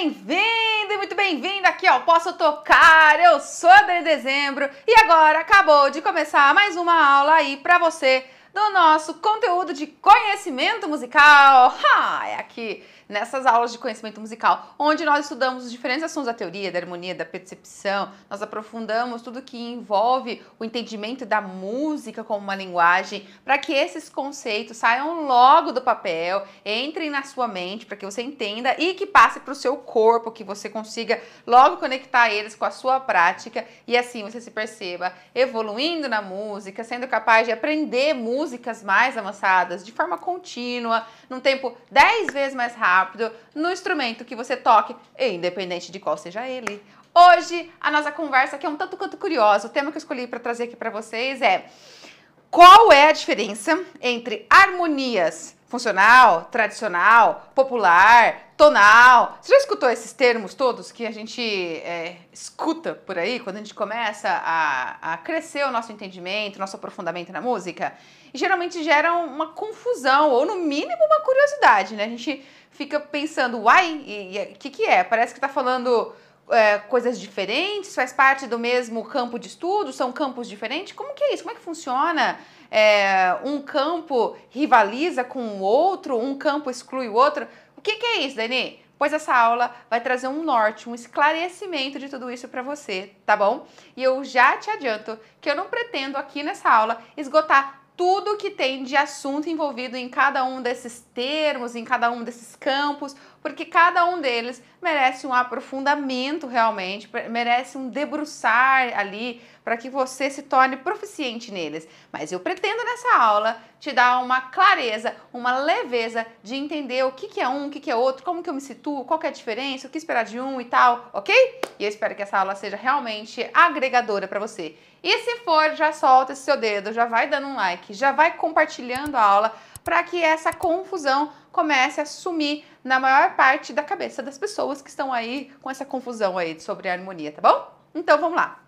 bem-vindo e muito bem-vinda aqui ao Posso Tocar. Eu sou a Dani Dezembro e agora acabou de começar mais uma aula aí pra você do nosso conteúdo de conhecimento musical. É aqui nessas aulas de conhecimento musical, onde nós estudamos os diferentes assuntos da teoria, da harmonia, da percepção, nós aprofundamos tudo que envolve o entendimento da música como uma linguagem, para que esses conceitos saiam logo do papel, entrem na sua mente, para que você entenda e que passe para o seu corpo, que você consiga logo conectar eles com a sua prática e assim você se perceba evoluindo na música, sendo capaz de aprender músicas mais avançadas de forma contínua, num tempo 10 vezes mais rápido, no instrumento que você toque, independente de qual seja ele. Hoje, a nossa conversa aqui é um tanto quanto curiosa. O tema que eu escolhi para trazer aqui para vocês é: qual é a diferença entre harmonias funcional, tradicional, popular, tonal? Você já escutou esses termos todos que a gente escuta por aí quando a gente começa a crescer o nosso entendimento, nosso aprofundamento na música? E geralmente geram uma confusão, ou no mínimo uma curiosidade, né? A gente fica pensando, uai, o que é? Parece que tá falando coisas diferentes, faz parte do mesmo campo de estudo, são campos diferentes? Como que é isso? Como é que funciona? Um campo rivaliza com o outro, um campo exclui o outro? O que é isso, Dani? Pois essa aula vai trazer um norte, um esclarecimento de tudo isso para você, tá bom? E eu já te adianto que eu não pretendo aqui nessa aula esgotar tudo que tem de assunto envolvido em cada um desses termos, em cada um desses campos, porque cada um deles merece um aprofundamento realmente, merece um debruçar ali para que você se torne proficiente neles. Mas eu pretendo nessa aula te dar uma clareza, uma leveza de entender o que é um, o que é outro, como que eu me situo, qual que é a diferença, o que esperar de um e tal, ok? E eu espero que essa aula seja realmente agregadora para você. E se for, já solta esse seu dedo, já vai dando um like, já vai compartilhando a aula para que essa confusão comece a sumir na maior parte da cabeça das pessoas que estão aí com essa confusão aí sobre a harmonia, tá bom? Então vamos lá.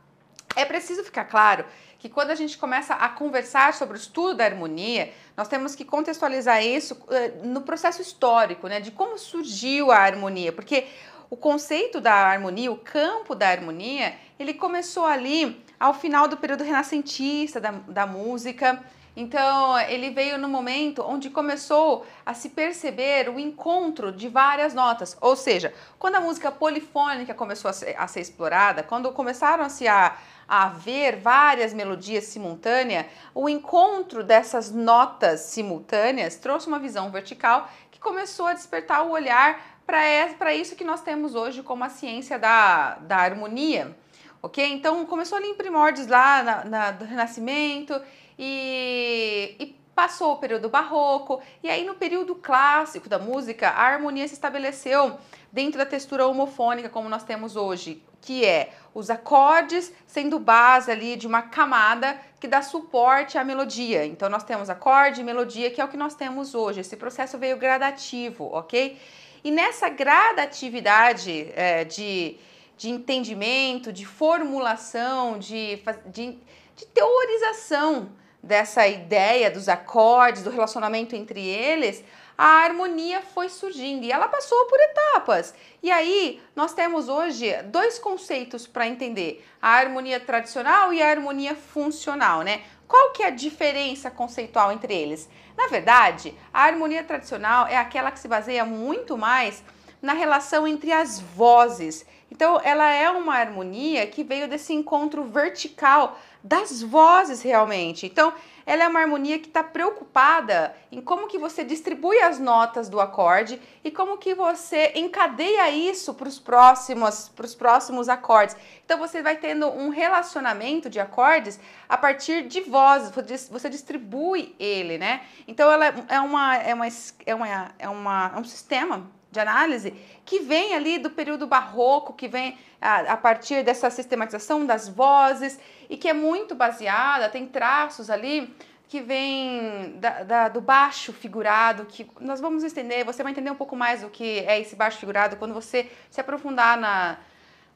É preciso ficar claro que quando a gente começa a conversar sobre o estudo da harmonia, nós temos que contextualizar isso no processo histórico, né, de como surgiu a harmonia, porque o conceito da harmonia, o campo da harmonia, ele começou ali ao final do período renascentista da música. Então, ele veio no momento onde começou a se perceber o encontro de várias notas. Ou seja, quando a música polifônica começou a ser explorada, quando começaram a ver várias melodias simultâneas, o encontro dessas notas simultâneas trouxe uma visão vertical que começou a despertar o olhar para isso que nós temos hoje como a ciência da harmonia. Ok? Então, começou ali em primórdios lá do Renascimento e passou o período barroco, e aí no período clássico da música, a harmonia se estabeleceu dentro da textura homofônica como nós temos hoje, que é os acordes sendo base ali de uma camada que dá suporte à melodia. Então nós temos acorde e melodia, que é o que nós temos hoje. Esse processo veio gradativo, ok? E nessa gradatividade de entendimento, de formulação, de teorização dessa ideia dos acordes, do relacionamento entre eles, a harmonia foi surgindo e ela passou por etapas. E aí nós temos hoje dois conceitos para entender: a harmonia tradicional e a harmonia funcional, né? Qual que é a diferença conceitual entre eles? Na verdade, a harmonia tradicional é aquela que se baseia muito mais na relação entre as vozes. Então, ela é uma harmonia que veio desse encontro vertical das vozes realmente. Então, ela é uma harmonia que está preocupada em como que você distribui as notas do acorde e como que você encadeia isso para os próximos acordes. Então, você vai tendo um relacionamento de acordes a partir de vozes, você distribui ele, né? Então, ela é um sistema de análise que vem ali do período barroco, que vem a partir dessa sistematização das vozes e que é muito baseada, tem traços ali que vem do baixo figurado, que nós vamos entender, você vai entender um pouco mais o que é esse baixo figurado quando você se aprofundar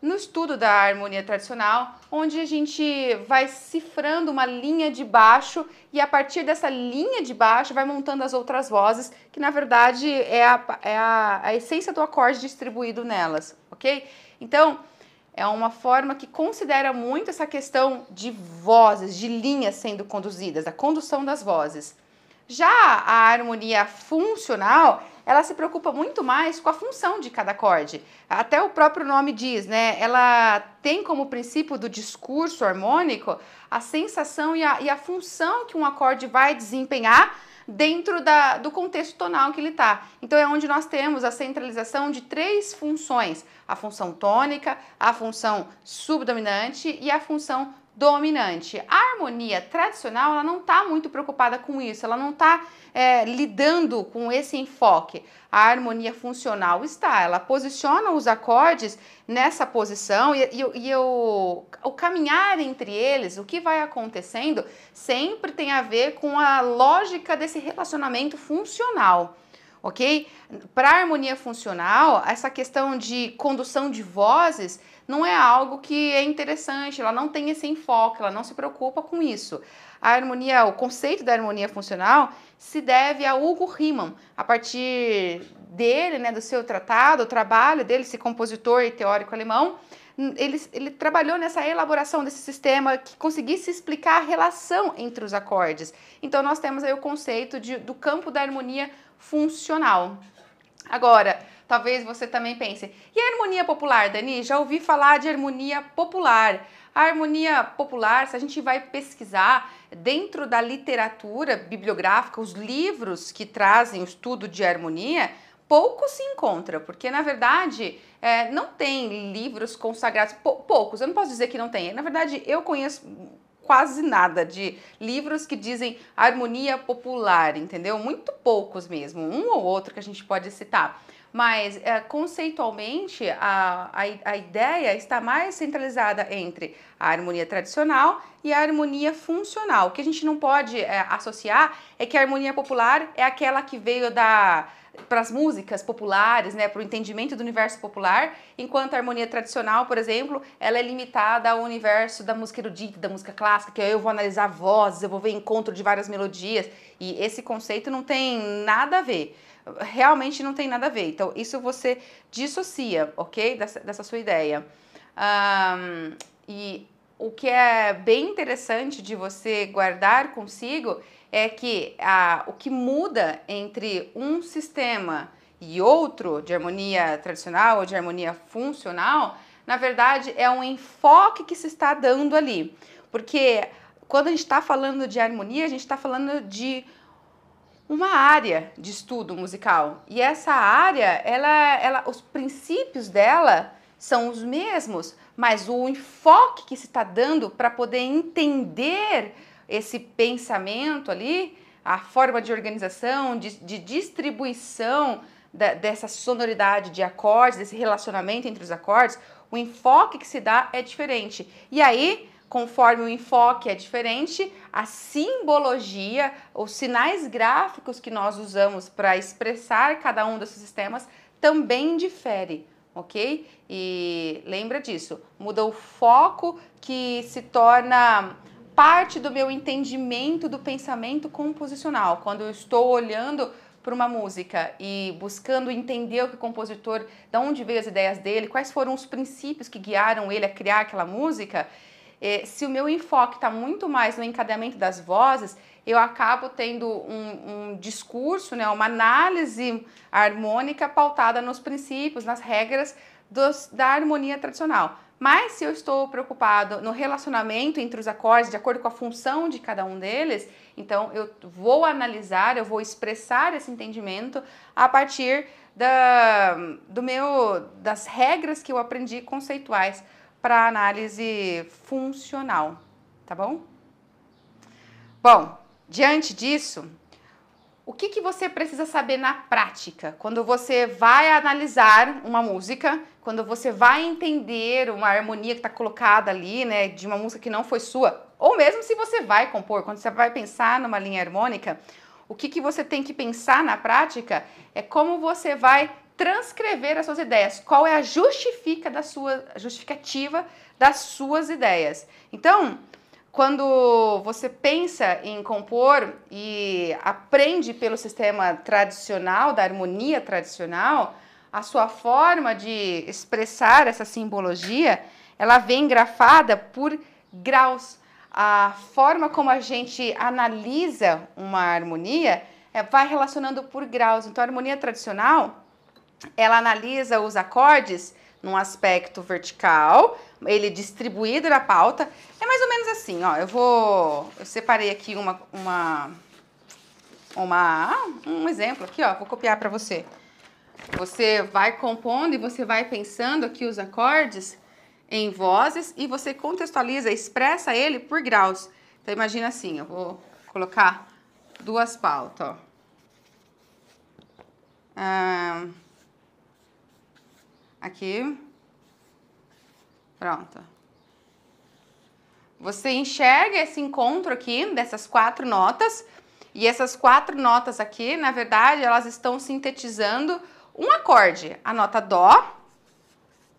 no estudo da harmonia tradicional, onde a gente vai cifrando uma linha de baixo e a partir dessa linha de baixo vai montando as outras vozes, que na verdade é a essência do acorde distribuído nelas, ok? Então, é uma forma que considera muito essa questão de vozes, de linhas sendo conduzidas, a condução das vozes. Já a harmonia funcional, ela se preocupa muito mais com a função de cada acorde. Até o próprio nome diz, né? Ela tem como princípio do discurso harmônico a sensação e a função que um acorde vai desempenhar dentro do contexto tonal que ele está. Então é onde nós temos a centralização de 3 funções: a função tônica, a função subdominante e a função dominante. A harmonia tradicional, ela não está muito preocupada com isso, ela não está lidando com esse enfoque. A harmonia funcional está, ela posiciona os acordes nessa posição e o caminhar entre eles, o que vai acontecendo, sempre tem a ver com a lógica desse relacionamento funcional. Ok? Para a harmonia funcional, essa questão de condução de vozes não é algo que é interessante, ela não tem esse enfoque, ela não se preocupa com isso. A harmonia, o conceito da harmonia funcional se deve a Hugo Riemann, a partir dele, né, do seu tratado, o trabalho dele, esse compositor e teórico alemão. Ele trabalhou nessa elaboração desse sistema que conseguisse explicar a relação entre os acordes. Então nós temos aí o conceito do campo da harmonia funcional. Agora, talvez você também pense, e a harmonia popular, Dani? Já ouvi falar de harmonia popular. A harmonia popular, se a gente vai pesquisar dentro da literatura bibliográfica, os livros que trazem o estudo de harmonia, pouco se encontra, porque na verdade não tem livros consagrados, poucos, eu não posso dizer que não tem, na verdade eu conheço quase nada de livros que dizem harmonia popular, entendeu? Muito poucos mesmo, um ou outro que a gente pode citar. Mas conceitualmente a ideia está mais centralizada entre a harmonia tradicional e a harmonia funcional. O que a gente não pode associar é que a harmonia popular é aquela que veio para as músicas populares, né, para o entendimento do universo popular, enquanto a harmonia tradicional, por exemplo, ela é limitada ao universo da música erudita, da música clássica, que eu vou analisar vozes, eu vou ver encontro de várias melodias, e esse conceito não tem nada a ver. Realmente não tem nada a ver. Então, isso você dissocia, ok? Dessa sua ideia. E o que é bem interessante de você guardar consigo é que o que muda entre um sistema e outro, de harmonia tradicional ou de harmonia funcional, na verdade, é um enfoque que se está dando ali. Porque quando a gente está falando de harmonia, a gente está falando de uma área de estudo musical. E essa área, os princípios dela são os mesmos, mas o enfoque que se está dando para poder entender esse pensamento ali, a forma de organização, de distribuição dessa sonoridade de acordes, desse relacionamento entre os acordes, o enfoque que se dá é diferente. E aí, conforme o enfoque é diferente, a simbologia, os sinais gráficos que nós usamos para expressar cada um desses sistemas também difere, ok? E lembra disso, muda o foco que se torna parte do meu entendimento do pensamento composicional. Quando eu estou olhando para uma música e buscando entender o que o compositor, de onde veio as ideias dele, quais foram os princípios que guiaram ele a criar aquela música, se o meu enfoque está muito mais no encadeamento das vozes, eu acabo tendo um discurso, né, uma análise harmônica pautada nos princípios, nas regras da harmonia tradicional. Mas se eu estou preocupado no relacionamento entre os acordes, de acordo com a função de cada um deles, então eu vou analisar, eu vou expressar esse entendimento a partir das regras que eu aprendi conceituais para análise funcional, tá bom? Bom, diante disso, o que você precisa saber na prática quando você vai analisar uma música, quando você vai entender uma harmonia que está colocada ali, né, de uma música que não foi sua, ou mesmo se você vai compor, quando você vai pensar numa linha harmônica, o que você tem que pensar na prática é como você vai transcrever as suas ideias. Qual é a justificativa das suas ideias? Então, quando você pensa em compor e aprende pelo sistema tradicional, da harmonia tradicional, a sua forma de expressar essa simbologia, ela vem grafada por graus. A forma como a gente analisa uma harmonia vai relacionando por graus. Então, a harmonia tradicional, ela analisa os acordes num aspecto vertical, ele distribuído na pauta. É mais ou menos assim, ó. Eu separei aqui um exemplo aqui, ó. Vou copiar para você. Você vai compondo e você vai pensando aqui os acordes em vozes e você contextualiza, expressa ele por graus. Então, imagina assim, eu vou colocar duas pautas, ó. Aqui. Pronto. Você enxerga esse encontro aqui dessas 4 notas. E essas 4 notas aqui, na verdade, elas estão sintetizando um acorde. A nota Dó,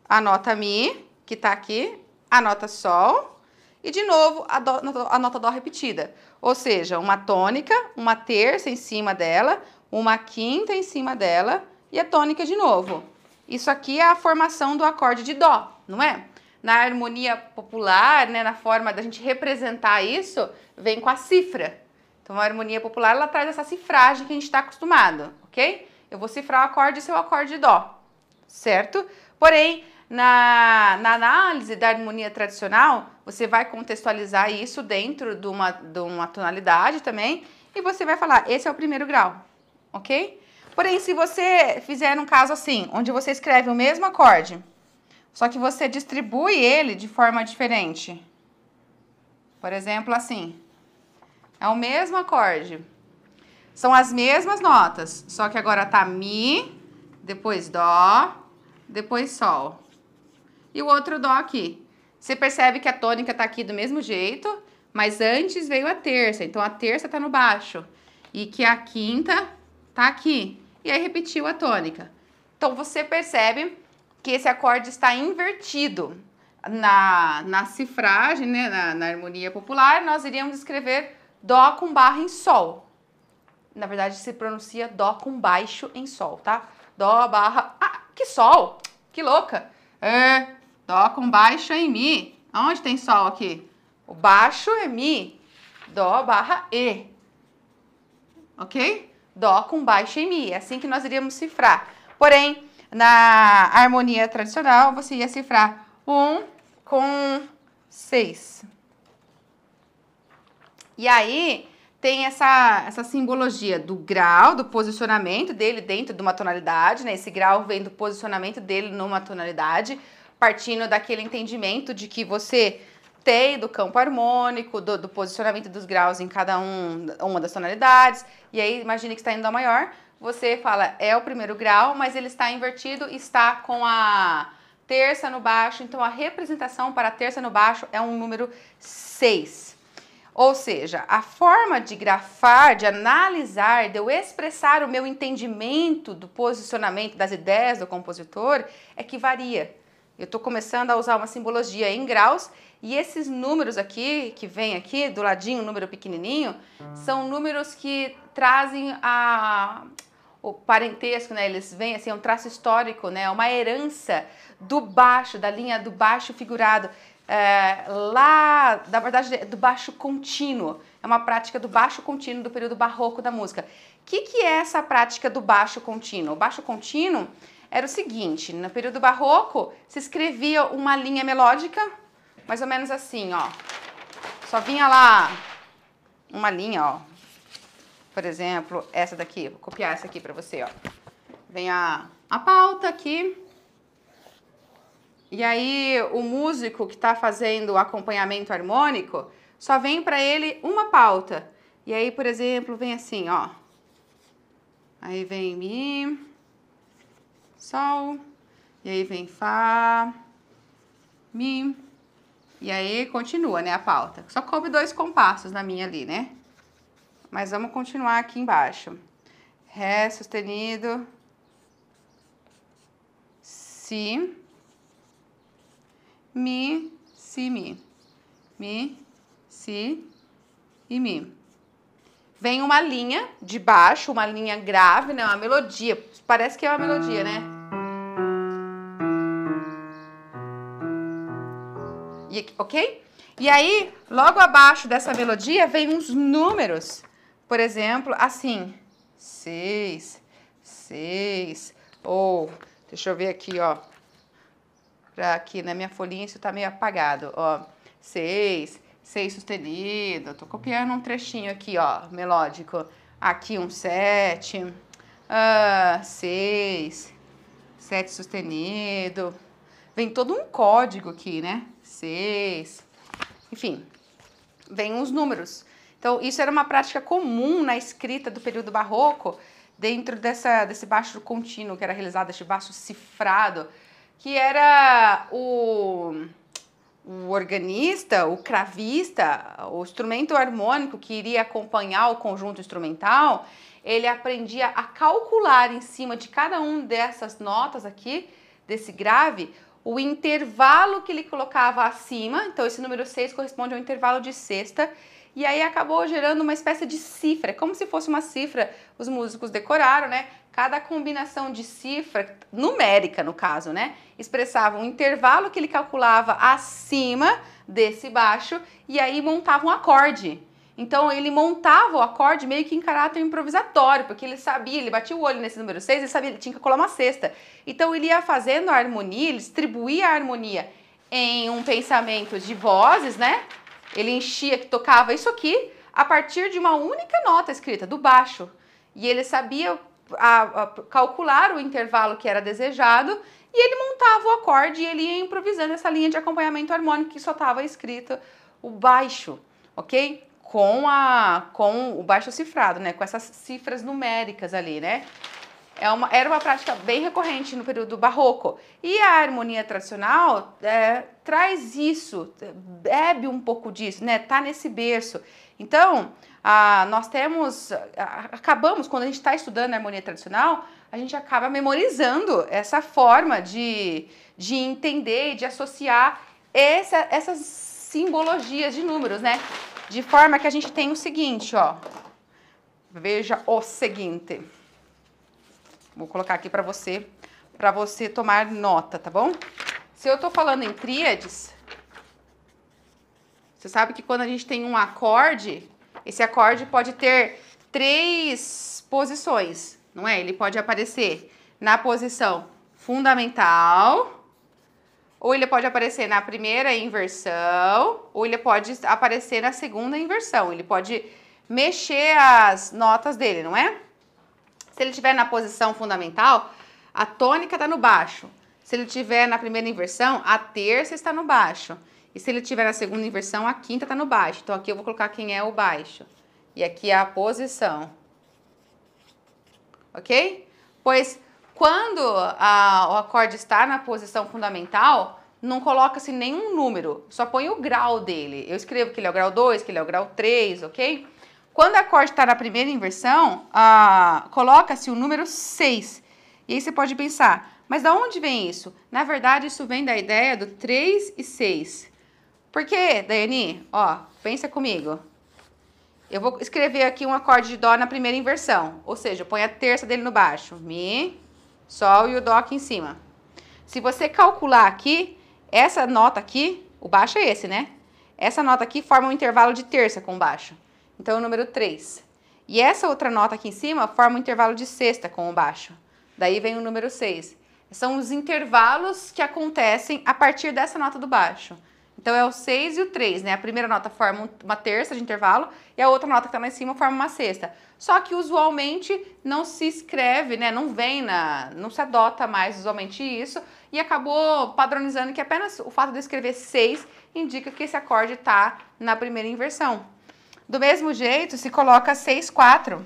a nota Mi, que tá aqui, a nota Sol e, de novo, a nota Dó repetida. Ou seja, uma tônica, uma terça em cima dela, uma quinta em cima dela e a tônica de novo. Isso aqui é a formação do acorde de Dó, não é? Na harmonia popular, né, na forma da gente representar isso, vem com a cifra. Então, a harmonia popular, ela traz essa cifragem que a gente está acostumado, ok? Eu vou cifrar o acorde e seu acorde de Dó, certo? Porém, na análise da harmonia tradicional, você vai contextualizar isso dentro de uma tonalidade também e você vai falar, esse é o primeiro grau, ok? Porém, se você fizer um caso assim, onde você escreve o mesmo acorde, só que você distribui ele de forma diferente. Por exemplo, assim, é o mesmo acorde. São as mesmas notas, só que agora tá Mi, depois Dó, depois Sol. E o outro Dó aqui. Você percebe que a tônica tá aqui do mesmo jeito, mas antes veio a terça, então a terça tá no baixo. E que a quinta tá aqui. E aí repetiu a tônica. Então você percebe que esse acorde está invertido. Na cifragem, né, na harmonia popular, nós iríamos escrever Dó com barra em Sol. Na verdade, se pronuncia Dó com baixo em Sol, tá? Dó barra... Ah, que Sol! Que louca! Dó com baixo em Mi. Onde tem Sol aqui? O baixo é Mi. Dó barra E. Ok? Dó com baixo em Mi. É assim que nós iríamos cifrar. Porém, na harmonia tradicional, você ia cifrar 1 com 6. E aí, tem essa simbologia do grau, do posicionamento dele dentro de uma tonalidade, né? Esse grau vem do posicionamento dele numa tonalidade, partindo daquele entendimento de que você tem do campo harmônico, do posicionamento dos graus em cada uma das tonalidades. E aí, imagine que está em Dó maior, você fala, é o primeiro grau, mas ele está invertido, está com a terça no baixo, então a representação para a terça no baixo é um número 6. Ou seja, a forma de grafar, de analisar, de eu expressar o meu entendimento do posicionamento das ideias do compositor é que varia. Eu estou começando a usar uma simbologia em graus e esses números aqui, que vem aqui do ladinho, um número pequenininho, são números que trazem o parentesco, né? Eles vêm assim, é um traço histórico, né? Uma herança do baixo, da linha do baixo figurado. Lá, na verdade, do baixo contínuo. É uma prática do baixo contínuo do período barroco da música. O que é essa prática do baixo contínuo? O baixo contínuo era o seguinte, no período barroco se escrevia uma linha melódica, mais ou menos assim, ó. Só vinha lá uma linha, ó. Por exemplo, essa daqui, vou copiar essa aqui para você, ó. Vem a pauta aqui. E aí, o músico que está fazendo o acompanhamento harmônico, só vem para ele uma pauta. E aí, por exemplo, vem assim, ó. Aí vem Mi, Sol, e aí vem Fá, Mi, e aí continua, né, a pauta. Só coube 2 compassos na minha ali, né? Mas vamos continuar aqui embaixo. Ré sustenido, si, mi, si, mi. Mi, si e mi. Vem uma linha de baixo, uma linha grave, né? Uma melodia. Parece que é uma melodia, né? E, ok? E aí, logo abaixo dessa melodia, vem uns números. Por exemplo, assim. 6, 6. Ou, deixa eu ver aqui, ó. Pra aqui na minha folhinha isso tá meio apagado, ó. 6 sustenido. Tô copiando um trechinho aqui, ó, melódico. Aqui um 7. 6. 7 sustenido. Vem todo um código aqui, né? 6. Enfim, vem uns números. Então, isso era uma prática comum na escrita do período barroco, dentro desse baixo contínuo que era realizado, esse baixo cifrado, que era o organista, o cravista, o instrumento harmônico que iria acompanhar o conjunto instrumental, ele aprendia a calcular em cima de cada uma dessas notas aqui, desse grave, o intervalo que ele colocava acima. Então esse número 6 corresponde ao intervalo de sexta, e aí acabou gerando uma espécie de cifra, como se fosse uma cifra, os músicos decoraram, né? Cada combinação de cifra, numérica no caso, né? Expressava um intervalo que ele calculava acima desse baixo e aí montava um acorde. Então ele montava o acorde meio que em caráter improvisatório, porque ele sabia, ele batia o olho nesse número 6, ele sabia, ele tinha que calcular uma sexta. Então ele ia fazendo a harmonia, ele distribuía a harmonia em um pensamento de vozes, né? Ele enchia, que tocava isso aqui, a partir de uma única nota escrita, do baixo. E ele sabia calcular o intervalo que era desejado, e ele montava o acorde e ele ia improvisando essa linha de acompanhamento harmônico que só estava escrito o baixo, ok? Com o baixo cifrado, né? Com essas cifras numéricas ali, né? Era uma prática bem recorrente no período barroco. E a harmonia tradicional traz isso, bebe um pouco disso, né? Tá nesse berço. Então, nós acabamos, quando a gente está estudando a harmonia tradicional, a gente acaba memorizando essa forma de entender e de associar essas simbologias de números, né? De forma que a gente tem o seguinte, ó. Veja o seguinte. Vou colocar aqui para você tomar nota, tá bom? Se eu tô falando em tríades, você sabe que quando a gente tem um acorde, esse acorde pode ter 3 posições, não é? Ele pode aparecer na posição fundamental, ou ele pode aparecer na primeira inversão, ou ele pode aparecer na segunda inversão. Ele pode mexer as notas dele, não é? Se ele estiver na posição fundamental, a tônica está no baixo. Se ele estiver na primeira inversão, a terça está no baixo. E se ele estiver na segunda inversão, a quinta está no baixo. Então aqui eu vou colocar quem é o baixo. E aqui é a posição. Ok? Pois quando o acorde está na posição fundamental, não coloca-se nenhum número, só põe o grau dele. Eu escrevo que ele é o grau 2, que ele é o grau 3, ok? Quando o acorde está na primeira inversão, coloca-se o número 6. E aí você pode pensar, mas da onde vem isso? Na verdade, isso vem da ideia do 3 e 6. Por quê, Daiane? Ó, pensa comigo. Eu vou escrever aqui um acorde de Dó na primeira inversão. Ou seja, eu ponho a terça dele no baixo. Mi, Sol e o Dó aqui em cima. Se você calcular aqui, essa nota aqui, o baixo é esse, né? Essa nota aqui forma um intervalo de terça com o baixo. Então, é o número 3. E essa outra nota aqui em cima forma um intervalo de sexta com o baixo. Daí vem o número 6. São os intervalos que acontecem a partir dessa nota do baixo. Então, é o 6 e o 3, né? A primeira nota forma uma terça de intervalo e a outra nota que está lá em cima forma uma sexta. Só que, usualmente, não se escreve, né? Não se adota mais, usualmente, isso. E acabou padronizando que apenas o fato de escrever 6 indica que esse acorde está na primeira inversão. Do mesmo jeito, se coloca 6, 4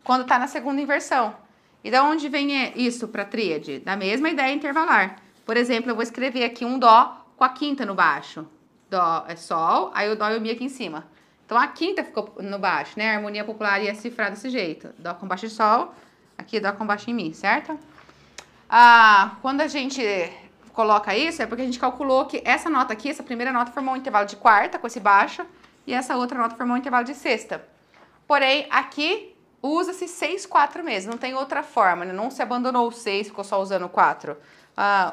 quando está na segunda inversão. E da onde vem isso para tríade? Da mesma ideia intervalar. Por exemplo, eu vou escrever aqui um Dó com a quinta no baixo. Dó é Sol, aí o Dó e o Mi aqui em cima. Então, a quinta ficou no baixo, né? A harmonia popular ia cifrar desse jeito. Dó com baixo de Sol, aqui Dó com baixo em Mi, certo? Quando a gente coloca isso, é porque a gente calculou que essa nota aqui, essa primeira nota formou um intervalo de quarta com esse baixo, e essa outra nota formou um intervalo de sexta. Porém, aqui usa-se 6, 4 mesmo, não tem outra forma, né? Não se abandonou o 6, ficou só usando o 4.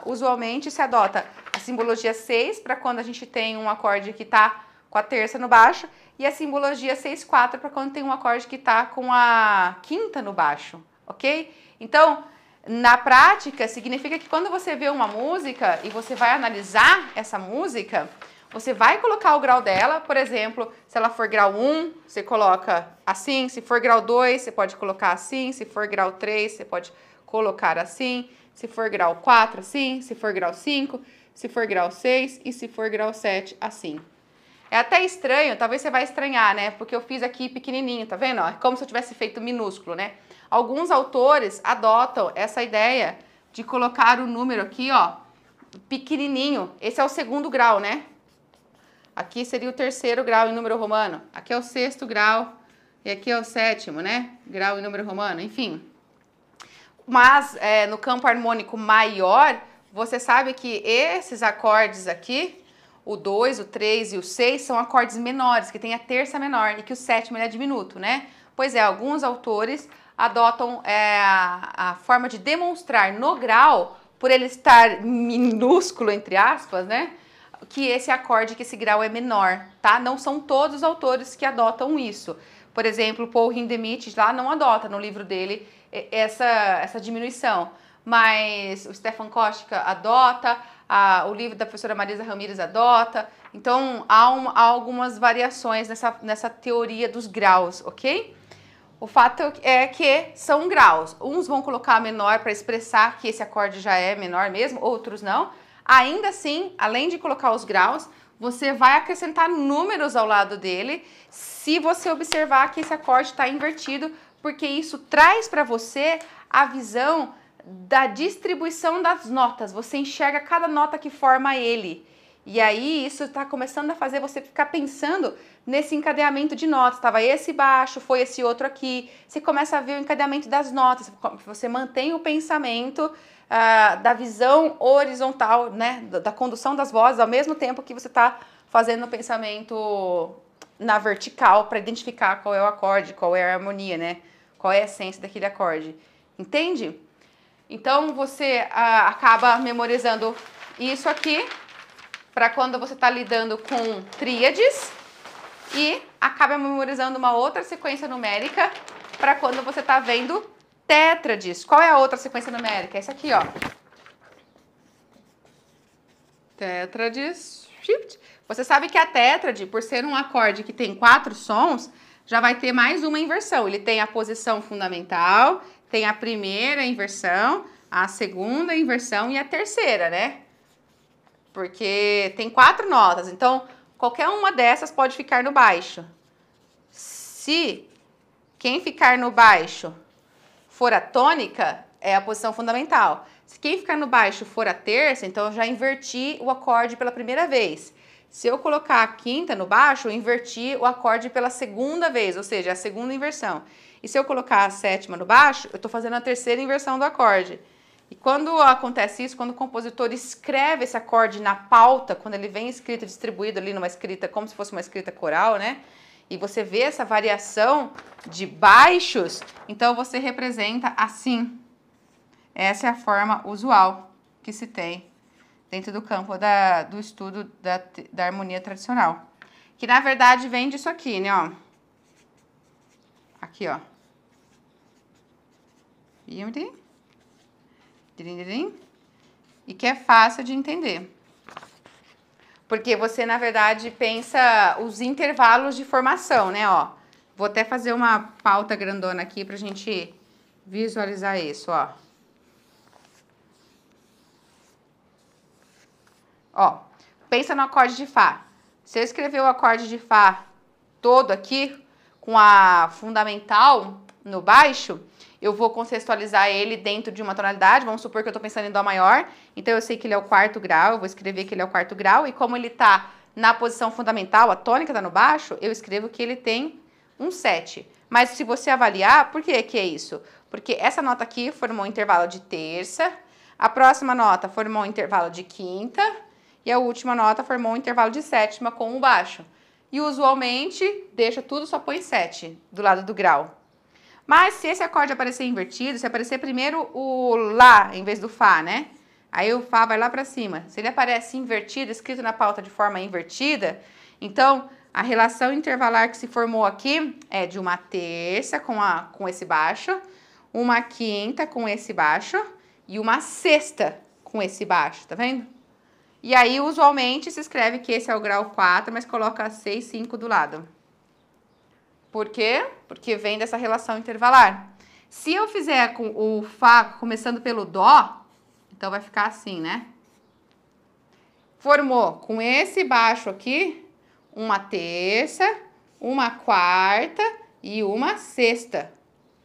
Usualmente se adota a simbologia 6 para quando a gente tem um acorde que está com a terça no baixo, e a simbologia 6, 4 para quando tem um acorde que está com a quinta no baixo, ok? Então, na prática, significa que quando você vê uma música e você vai analisar essa música, você vai colocar o grau dela, por exemplo, se ela for grau 1, você coloca assim, se for grau 2, você pode colocar assim, se for grau 3, você pode colocar assim, se for grau 4, assim, se for grau 5, se for grau 6 e se for grau 7, assim. É até estranho, talvez você vai estranhar, né? Porque eu fiz aqui pequenininho, tá vendo? É como se eu tivesse feito minúsculo, né? Alguns autores adotam essa ideia de colocar o número aqui, ó, pequenininho. Esse é o segundo grau, né? Aqui seria o terceiro grau em número romano. Aqui é o sexto grau e aqui é o sétimo, né? Grau em número romano, enfim. Mas no campo harmônico maior, você sabe que esses acordes aqui, o 2, o 3 e o 6 são acordes menores, que tem a terça menor e que o sétimo ele é diminuto, né? Pois é, alguns autores adotam a forma de demonstrar no grau, por ele estar minúsculo, entre aspas, né? Que esse acorde, que esse grau é menor, tá? Não são todos os autores que adotam isso. Por exemplo, Paul Hindemith lá não adota no livro dele essa diminuição. Mas o Stefan Koschka adota, o livro da professora Marisa Ramírez adota. Então, há algumas variações nessa teoria dos graus, ok? O fato é que são graus. Uns vão colocar menor para expressar que esse acorde já é menor mesmo, outros não. Ainda assim, além de colocar os graus, você vai acrescentar números ao lado dele se você observar que esse acorde está invertido, porque isso traz para você a visão da distribuição das notas. Você enxerga cada nota que forma ele. E aí isso está começando a fazer você ficar pensando nesse encadeamento de notas. Estava esse baixo, foi esse outro aqui. Você começa a ver o encadeamento das notas. Você mantém o pensamento da visão horizontal, né, da condução das vozes, ao mesmo tempo que você está fazendo o pensamento na vertical para identificar qual é o acorde, qual é a harmonia, né, qual é a essência daquele acorde. Entende? Então você acaba memorizando isso aqui para quando você está lidando com tríades e acaba memorizando uma outra sequência numérica para quando você está vendo tétrades. Qual é a outra sequência numérica? Essa aqui, ó. Tétrades. Você sabe que a tétrade, por ser um acorde que tem 4 sons, já vai ter mais uma inversão. Ele tem a posição fundamental, tem a primeira inversão, a segunda inversão e a terceira, né? Porque tem 4 notas, então qualquer uma dessas pode ficar no baixo. Se quem ficar no baixo for a tônica, é a posição fundamental. Se quem ficar no baixo for a terça, então eu já inverti o acorde pela primeira vez. Se eu colocar a quinta no baixo, eu inverti o acorde pela segunda vez, ou seja, a segunda inversão. E se eu colocar a sétima no baixo, eu estou fazendo a terceira inversão do acorde. E quando acontece isso, quando o compositor escreve esse acorde na pauta, quando ele vem escrito, distribuído ali numa escrita, como se fosse uma escrita coral, né? E você vê essa variação de baixos, então você representa assim. Essa é a forma usual que se tem dentro do campo do estudo da harmonia tradicional. Que na verdade vem disso aqui, né? Ó. Aqui, ó. E que é fácil de entender. Porque você, na verdade, pensa os intervalos de formação, né? Ó, vou até fazer uma pauta grandona aqui pra gente visualizar isso, ó. Ó, pensa no acorde de Fá. Se eu escrever o acorde de Fá todo aqui, com a fundamental no baixo, eu vou contextualizar ele dentro de uma tonalidade. Vamos supor que eu estou pensando em Dó maior, então eu sei que ele é o 4º grau, eu vou escrever que ele é o 4º grau, e como ele está na posição fundamental, a tônica está no baixo, eu escrevo que ele tem um 7. Mas se você avaliar, por que é isso? Porque essa nota aqui formou um intervalo de terça, A próxima nota formou um intervalo de quinta e a última nota formou um intervalo de sétima com o baixo. E usualmente deixa tudo, só põe 7 do lado do grau. Mas se esse acorde aparecer invertido, se aparecer primeiro o Lá em vez do Fá, né? Aí o Fá vai lá para cima. Se ele aparece invertido, escrito na pauta de forma invertida, então a relação intervalar que se formou aqui é de uma terça com esse baixo, uma quinta com esse baixo e uma sexta com esse baixo, tá vendo? E aí, usualmente, se escreve que esse é o grau 4, mas coloca 6, 5 do lado. Por quê? Porque vem dessa relação intervalar. Se eu fizer com o Fá começando pelo Dó, então vai ficar assim, né? Formou com esse baixo aqui, uma terça, uma quarta e uma sexta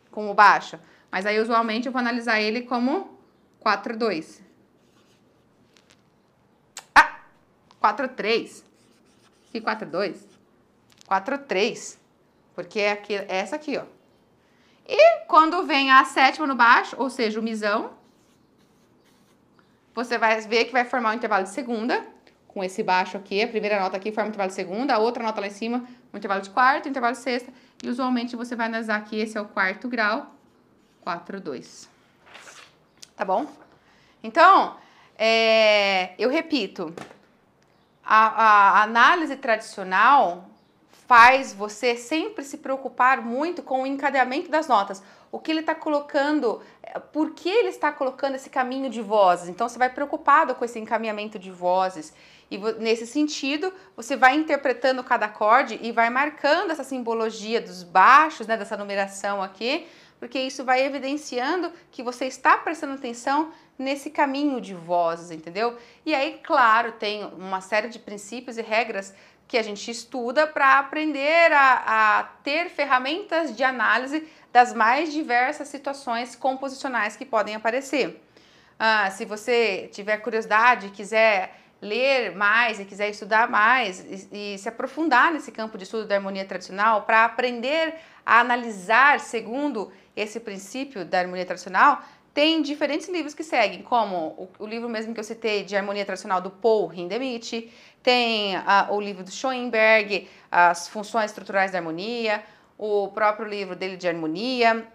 com o baixo. Mas aí, usualmente, eu vou analisar ele como 4, 2. 4, 3. Que 4, 2? 4, 3. Porque é essa aqui, ó. E quando vem a sétima no baixo, ou seja, o misão, você vai ver que vai formar um intervalo de segunda, com esse baixo aqui, a primeira nota aqui forma um intervalo de segunda, a outra nota lá em cima, um intervalo de quarta, um intervalo de sexta, e usualmente você vai analisar que esse é o quarto grau, 4, 2. Tá bom? Então, eu repito, a análise tradicional faz você sempre se preocupar muito com o encadeamento das notas. O que ele está colocando, por que ele está colocando esse caminho de vozes. Então, você vai preocupado com esse encaminhamento de vozes. E nesse sentido, você vai interpretando cada acorde e vai marcando essa simbologia dos baixos, né, dessa numeração aqui, porque isso vai evidenciando que você está prestando atenção nesse caminho de vozes, entendeu? E aí, claro, tem uma série de princípios e regras que a gente estuda para aprender a ter ferramentas de análise das mais diversas situações composicionais que podem aparecer. Se você tiver curiosidade, quiser ler mais e quiser estudar mais e se aprofundar nesse campo de estudo da harmonia tradicional para aprender a analisar segundo esse princípio da harmonia tradicional, tem diferentes livros que seguem, como o livro mesmo que eu citei de harmonia tradicional do Paul Hindemith, tem o livro do Schoenberg, As Funções Estruturais da Harmonia, o próprio livro dele de harmonia,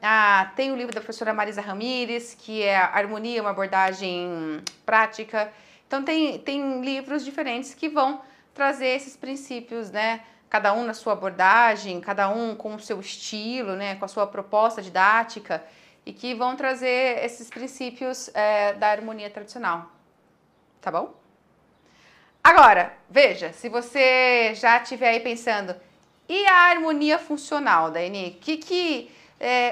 tem o livro da professora Marisa Ramírez, que é Harmonia, uma abordagem prática. Então tem livros diferentes que vão trazer esses princípios, né? Cada um na sua abordagem, cada um com o seu estilo, né? Com a sua proposta didática, e que vão trazer esses princípios da harmonia tradicional. Tá bom? Agora, veja, se você já estiver aí pensando, e a harmonia funcional, Daiane?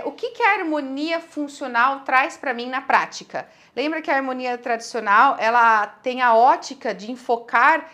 O que a harmonia funcional traz para mim na prática? Lembra que a harmonia tradicional, ela tem a ótica de enfocar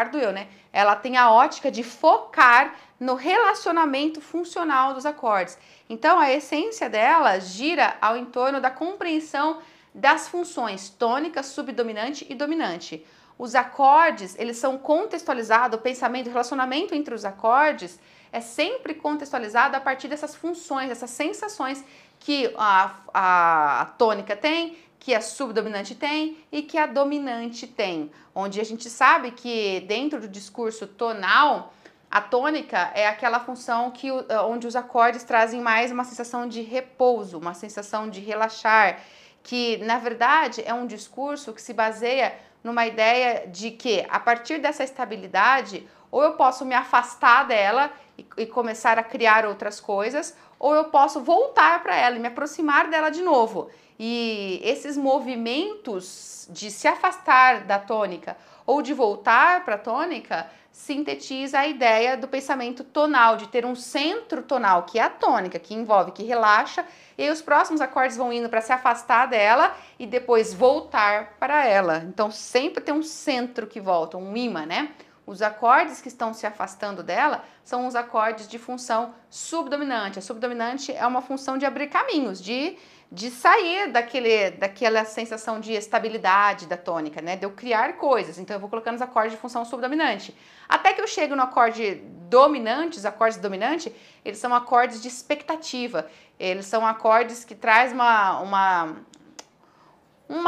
do eu, né? Ela tem a ótica de focar no relacionamento funcional dos acordes. Então, a essência dela gira ao entorno da compreensão das funções tônica, subdominante e dominante. Os acordes, eles são contextualizados, o pensamento, o relacionamento entre os acordes é sempre contextualizado a partir dessas funções, dessas sensações que a tônica tem, que a subdominante tem e que a dominante tem. Onde a gente sabe que dentro do discurso tonal, a tônica é aquela função onde os acordes trazem mais uma sensação de repouso, uma sensação de relaxar, que na verdade é um discurso que se baseia numa ideia de que a partir dessa estabilidade, ou eu posso me afastar dela e começar a criar outras coisas, ou eu posso voltar para ela e me aproximar dela de novo. E esses movimentos de se afastar da tônica ou de voltar para a tônica sintetiza a ideia do pensamento tonal, de ter um centro tonal, que é a tônica, que envolve, que relaxa, e aí os próximos acordes vão indo para se afastar dela e depois voltar para ela. Então sempre tem um centro que volta, um imã, né? Os acordes que estão se afastando dela são os acordes de função subdominante. A subdominante é uma função de abrir caminhos, de sair daquela sensação de estabilidade da tônica, né? De eu criar coisas. Então eu vou colocando os acordes de função subdominante. Até que eu chego no acorde dominante, os acordes dominantes, eles são acordes de expectativa. Eles são acordes que traz uma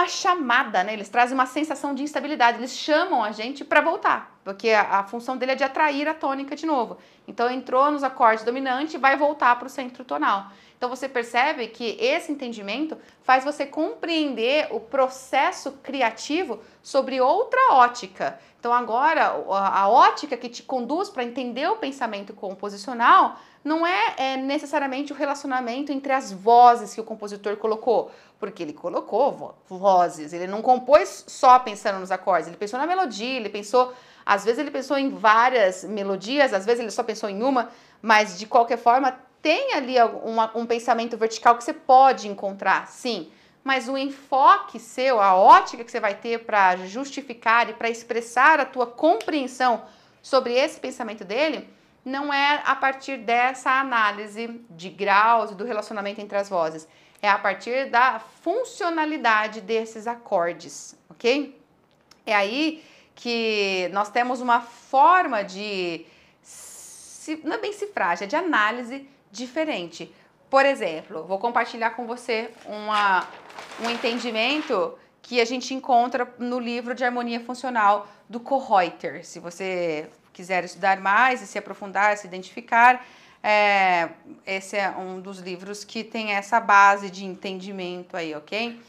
uma chamada, né? Eles trazem uma sensação de instabilidade, eles chamam a gente para voltar, porque a função dele é de atrair a tônica de novo. Então entrou nos acordes dominante e vai voltar para o centro tonal. Então você percebe que esse entendimento faz você compreender o processo criativo sobre outra ótica. Então agora a ótica que te conduz para entender o pensamento composicional não é necessariamente o relacionamento entre as vozes que o compositor colocou, porque ele colocou vozes, ele não compôs só pensando nos acordes, ele pensou na melodia, ele pensou, às vezes ele pensou em várias melodias, às vezes ele só pensou em uma, mas de qualquer forma tem ali um pensamento vertical que você pode encontrar, sim, mas o enfoque seu, a ótica que você vai ter para justificar e para expressar a tua compreensão sobre esse pensamento dele, não é a partir dessa análise de graus e do relacionamento entre as vozes. É a partir da funcionalidade desses acordes, ok? É aí que nós temos uma forma de, não é bem cifragem, é de análise diferente. Por exemplo, vou compartilhar com você um entendimento que a gente encontra no livro de harmonia funcional do Kohreuter. Se você quiser estudar mais e se aprofundar, se identificar, esse é um dos livros que tem essa base de entendimento aí, ok?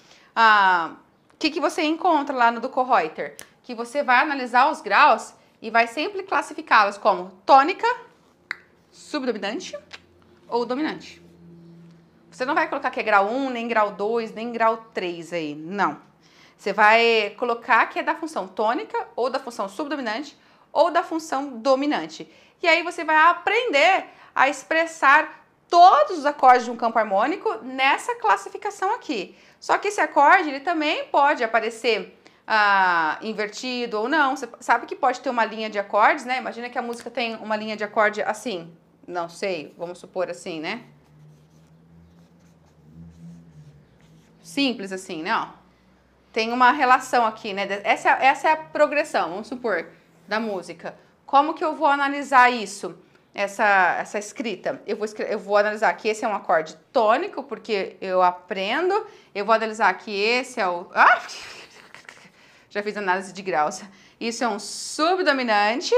O que você encontra lá no do Kohreuter? Que você vai analisar os graus e vai sempre classificá-los como tônica, subdominante ou dominante. Você não vai colocar que é grau 1, nem grau 2, nem grau 3 aí, não. Você vai colocar que é da função tônica ou da função subdominante ou da função dominante. E aí você vai aprender a expressar todos os acordes de um campo harmônico nessa classificação aqui. Só que esse acorde, ele também pode aparecer invertido ou não. Você sabe que pode ter uma linha de acordes, né? Imagina que a música tem uma linha de acorde assim. Não sei, vamos supor assim, né? Simples assim, né? Ó, tem uma relação aqui, né? Essa é a progressão, vamos supor, da música. Como que eu vou analisar isso? Essa escrita? Eu vou analisar que esse é um acorde tônico, porque eu aprendo. Eu vou analisar que esse é o... já fiz análise de graus. Isso é um subdominante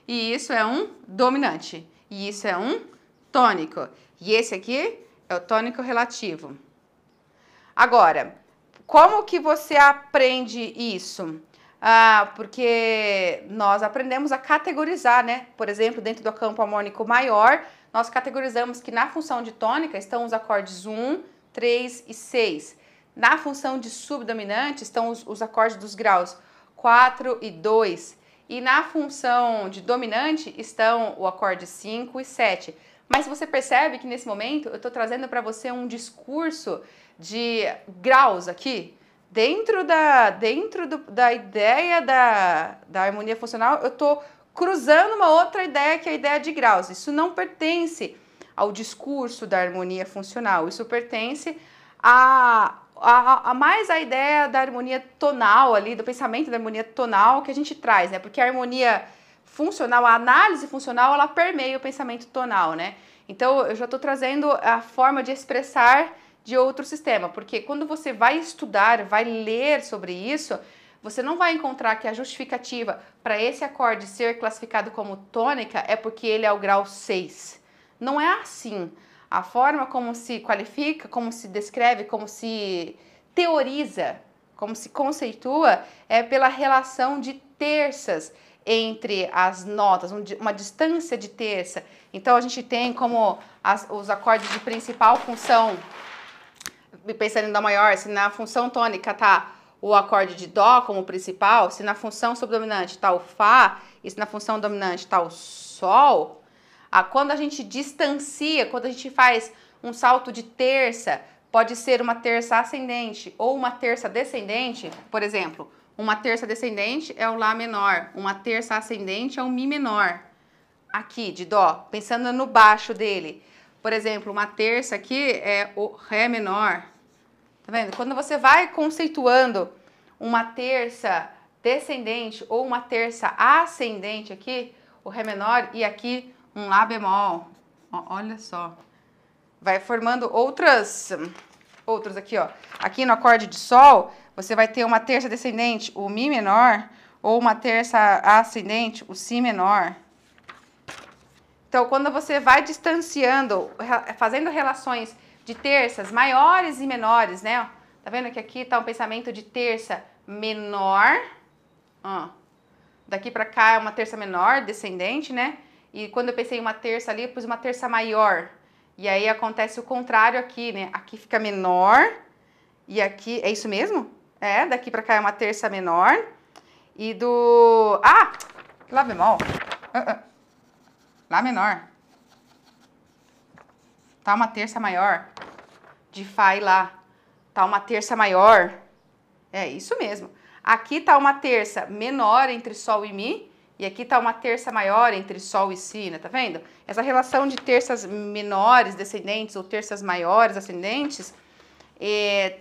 e isso é um dominante. E isso é um tônico. E esse aqui é o tônico relativo. Agora, como que você aprende isso? Porque nós aprendemos a categorizar, né? Por exemplo, dentro do campo harmônico maior, nós categorizamos que na função de tônica estão os acordes 1, 3 e 6. Na função de subdominante estão os acordes dos graus 4 e 2. E na função de dominante estão o acorde 5 e 7. Mas você percebe que nesse momento eu estou trazendo para você um discurso de graus aqui. Dentro da ideia da harmonia funcional, eu estou cruzando uma outra ideia que é a ideia de graus. Isso não pertence ao discurso da harmonia funcional. Isso pertence a mais a ideia da harmonia tonal ali, do pensamento da harmonia tonal que a gente traz, né? Porque a harmonia funcional, a análise funcional, ela permeia o pensamento tonal, né? Então, eu já estou trazendo a forma de expressar de outro sistema, porque quando você vai estudar, vai ler sobre isso, você não vai encontrar que a justificativa para esse acorde ser classificado como tônica é porque ele é o grau 6. Não é assim. A forma como se qualifica, como se descreve, como se teoriza, como se conceitua, é pela relação de terças entre as notas, uma distância de terça. Então, a gente tem como os acordes de principal função, pensando em Dó maior, se na função tônica está o acorde de Dó como principal, se na função subdominante está o Fá, e se na função dominante está o Sol, quando a gente distancia, quando a gente faz um salto de terça, pode ser uma terça ascendente ou uma terça descendente. Por exemplo, uma terça descendente é o Lá menor, uma terça ascendente é o Mi menor, aqui de Dó, pensando no baixo dele. Por exemplo, uma terça aqui é o Ré menor. Tá vendo? Quando você vai conceituando uma terça descendente ou uma terça ascendente aqui, o Ré menor, e aqui um Lá bemol. Olha só. Vai formando outros aqui, ó. Aqui no acorde de Sol, você vai ter uma terça descendente, o Mi menor, ou uma terça ascendente, o Si menor. Então, quando você vai distanciando, fazendo relações de terças maiores e menores, né? Tá vendo que aqui tá um pensamento de terça menor. Daqui pra cá é uma terça menor, descendente, né? E quando eu pensei em uma terça ali, eu pus uma terça maior. E aí acontece o contrário aqui, né? Aqui fica menor e aqui... É isso mesmo? É, daqui pra cá é uma terça menor. E do... Ah! Lá bemol. Lá menor. Tá uma terça maior. De Fá e Lá. Tá uma terça maior. É isso mesmo. Aqui tá uma terça menor entre Sol e Mi. E aqui tá uma terça maior entre Sol e Si, né? Tá vendo? Essa relação de terças menores descendentes ou terças maiores ascendentes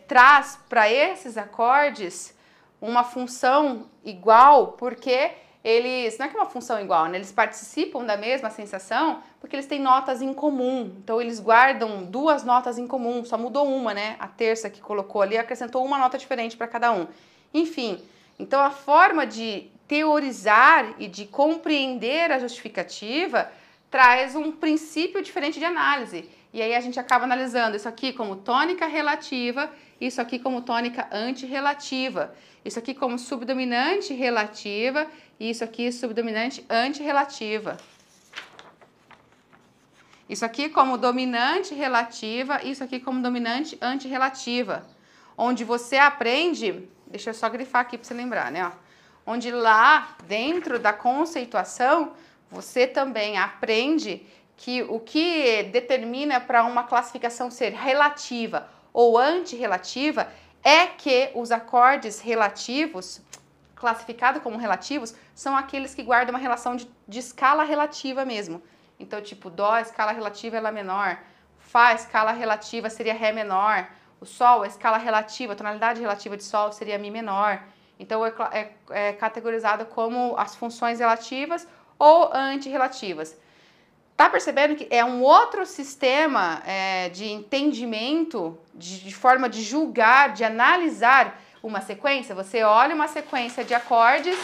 traz para esses acordes uma função igual, porque eles, não é que é uma função igual, né? Eles participam da mesma sensação porque eles têm notas em comum. Então, eles guardam duas notas em comum, só mudou uma, né? A terça que colocou ali acrescentou uma nota diferente para cada um. Enfim, então a forma de teorizar e de compreender a justificativa traz um princípio diferente de análise. E aí a gente acaba analisando isso aqui como tônica relativa, isso aqui como tônica antirrelativa, isso aqui como subdominante relativa e isso aqui subdominante antirrelativa. Isso aqui como dominante relativa, isso aqui como dominante antirrelativa. Onde você aprende, deixa eu só grifar aqui para você lembrar, né? Onde lá dentro da conceituação, você também aprende que o que determina para uma classificação ser relativa ou antirrelativa é que os acordes relativos, classificados como relativos, são aqueles que guardam uma relação de escala relativa mesmo. Então, tipo, Dó, a escala relativa é Lá menor, Fá, a escala relativa seria Ré menor, o Sol, a escala relativa, a tonalidade relativa de Sol seria Mi menor. Então, é categorizado como as funções relativas ou antirrelativas. Tá percebendo que é um outro sistema de entendimento, de forma de julgar, de analisar uma sequência? Você olha uma sequência de acordes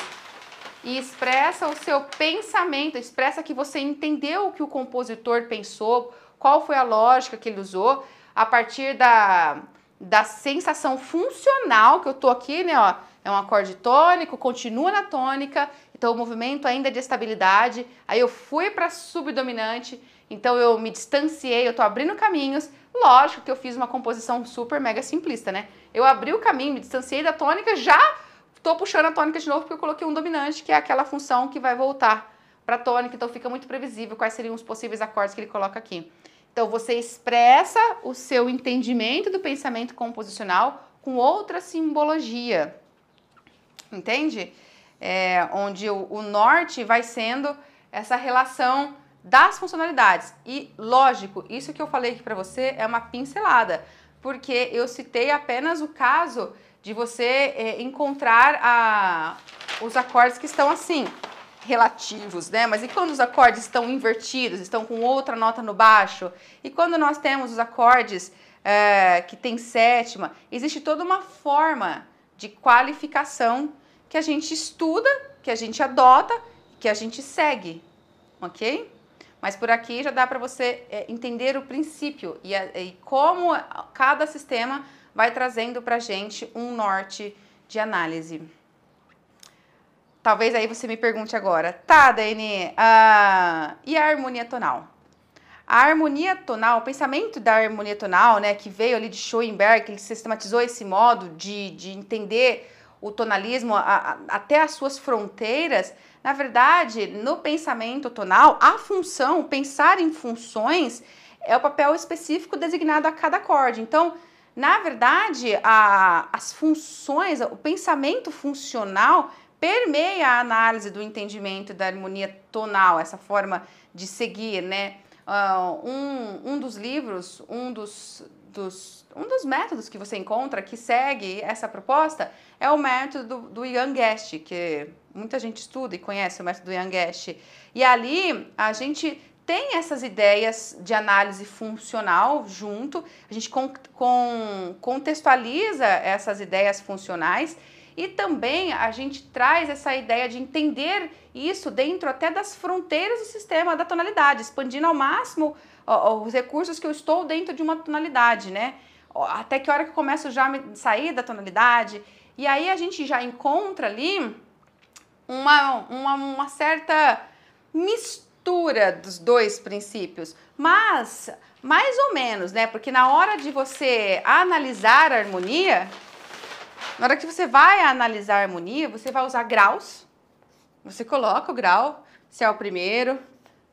e expressa o seu pensamento, expressa que você entendeu o que o compositor pensou, qual foi a lógica que ele usou, a partir da sensação funcional que eu tô aqui, né, ó, é um acorde tônico, continua na tônica, então o movimento ainda é de estabilidade, aí eu fui para subdominante, então eu me distanciei, eu tô abrindo caminhos, lógico que eu fiz uma composição super mega simplista, né, eu abri o caminho, me distanciei da tônica, já tô puxando a tônica de novo porque eu coloquei um dominante, que é aquela função que vai voltar para tônica, então fica muito previsível quais seriam os possíveis acordes que ele coloca aqui. Então, você expressa o seu entendimento do pensamento composicional com outra simbologia, entende? Onde o norte vai sendo essa relação das funcionalidades. E, lógico, isso que eu falei aqui para você é uma pincelada, porque eu citei apenas o caso de você encontrar os acordes que estão assim, relativos, né? Mas e quando os acordes estão invertidos, estão com outra nota no baixo? E quando nós temos os acordes que tem sétima, existe toda uma forma de qualificação que a gente estuda, que a gente adota, que a gente segue, ok? Mas por aqui já dá para você entender o princípio e como cada sistema vai trazendo para a gente um norte de análise. Talvez aí você me pergunte agora, tá, Dani, e a harmonia tonal? A harmonia tonal, o pensamento da harmonia tonal, né, que veio ali de Schoenberg, ele sistematizou esse modo de entender o tonalismo até as suas fronteiras. Na verdade, no pensamento tonal, a função, pensar em funções, é o papel específico designado a cada acorde. Então, na verdade, as funções, o pensamento funcional permeia a análise do entendimento da harmonia tonal, essa forma de seguir, né? Um dos livros, um dos métodos que você encontra que segue essa proposta é o método do Ian Guest, que muita gente estuda e conhece o método do Ian Guest. E ali a gente tem essas ideias de análise funcional junto, a gente contextualiza essas ideias funcionais e também a gente traz essa ideia de entender isso dentro até das fronteiras do sistema da tonalidade, expandindo ao máximo os recursos que eu estou dentro de uma tonalidade, né? Até que hora que eu começo já a sair da tonalidade, e aí a gente já encontra ali uma certa mistura dos dois princípios, mas mais ou menos, né? Porque na hora de você analisar a harmonia, na hora que você vai analisar a harmonia, você vai usar graus, você coloca o grau, se é o primeiro,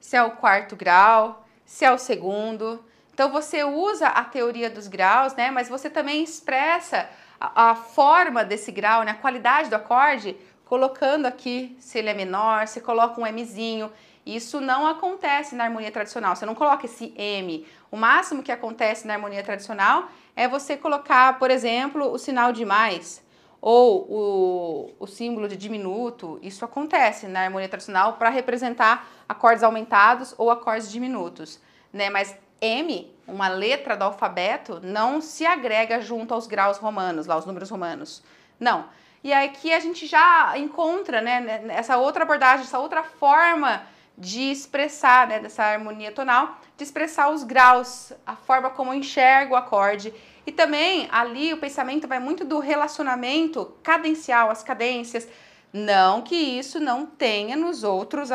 se é o quarto grau, se é o segundo. Então você usa a teoria dos graus, né? Mas você também expressa a forma desse grau, né? A qualidade do acorde, colocando aqui se ele é menor, você coloca um Mzinho. Isso não acontece na harmonia tradicional, você não coloca esse M. O máximo que acontece na harmonia tradicional é você colocar, por exemplo, o sinal de mais ou o símbolo de diminuto. Isso acontece na harmonia tradicional para representar acordes aumentados ou acordes diminutos, né? Mas M, uma letra do alfabeto, não se agrega junto aos graus romanos, lá os números romanos. Não. E aí aqui a gente já encontra, né, essa outra abordagem, essa outra forma de expressar, né, dessa harmonia tonal, de expressar os graus, a forma como eu enxergo o acorde. E também ali o pensamento vai muito do relacionamento cadencial, as cadências. Não que isso não tenha nas outras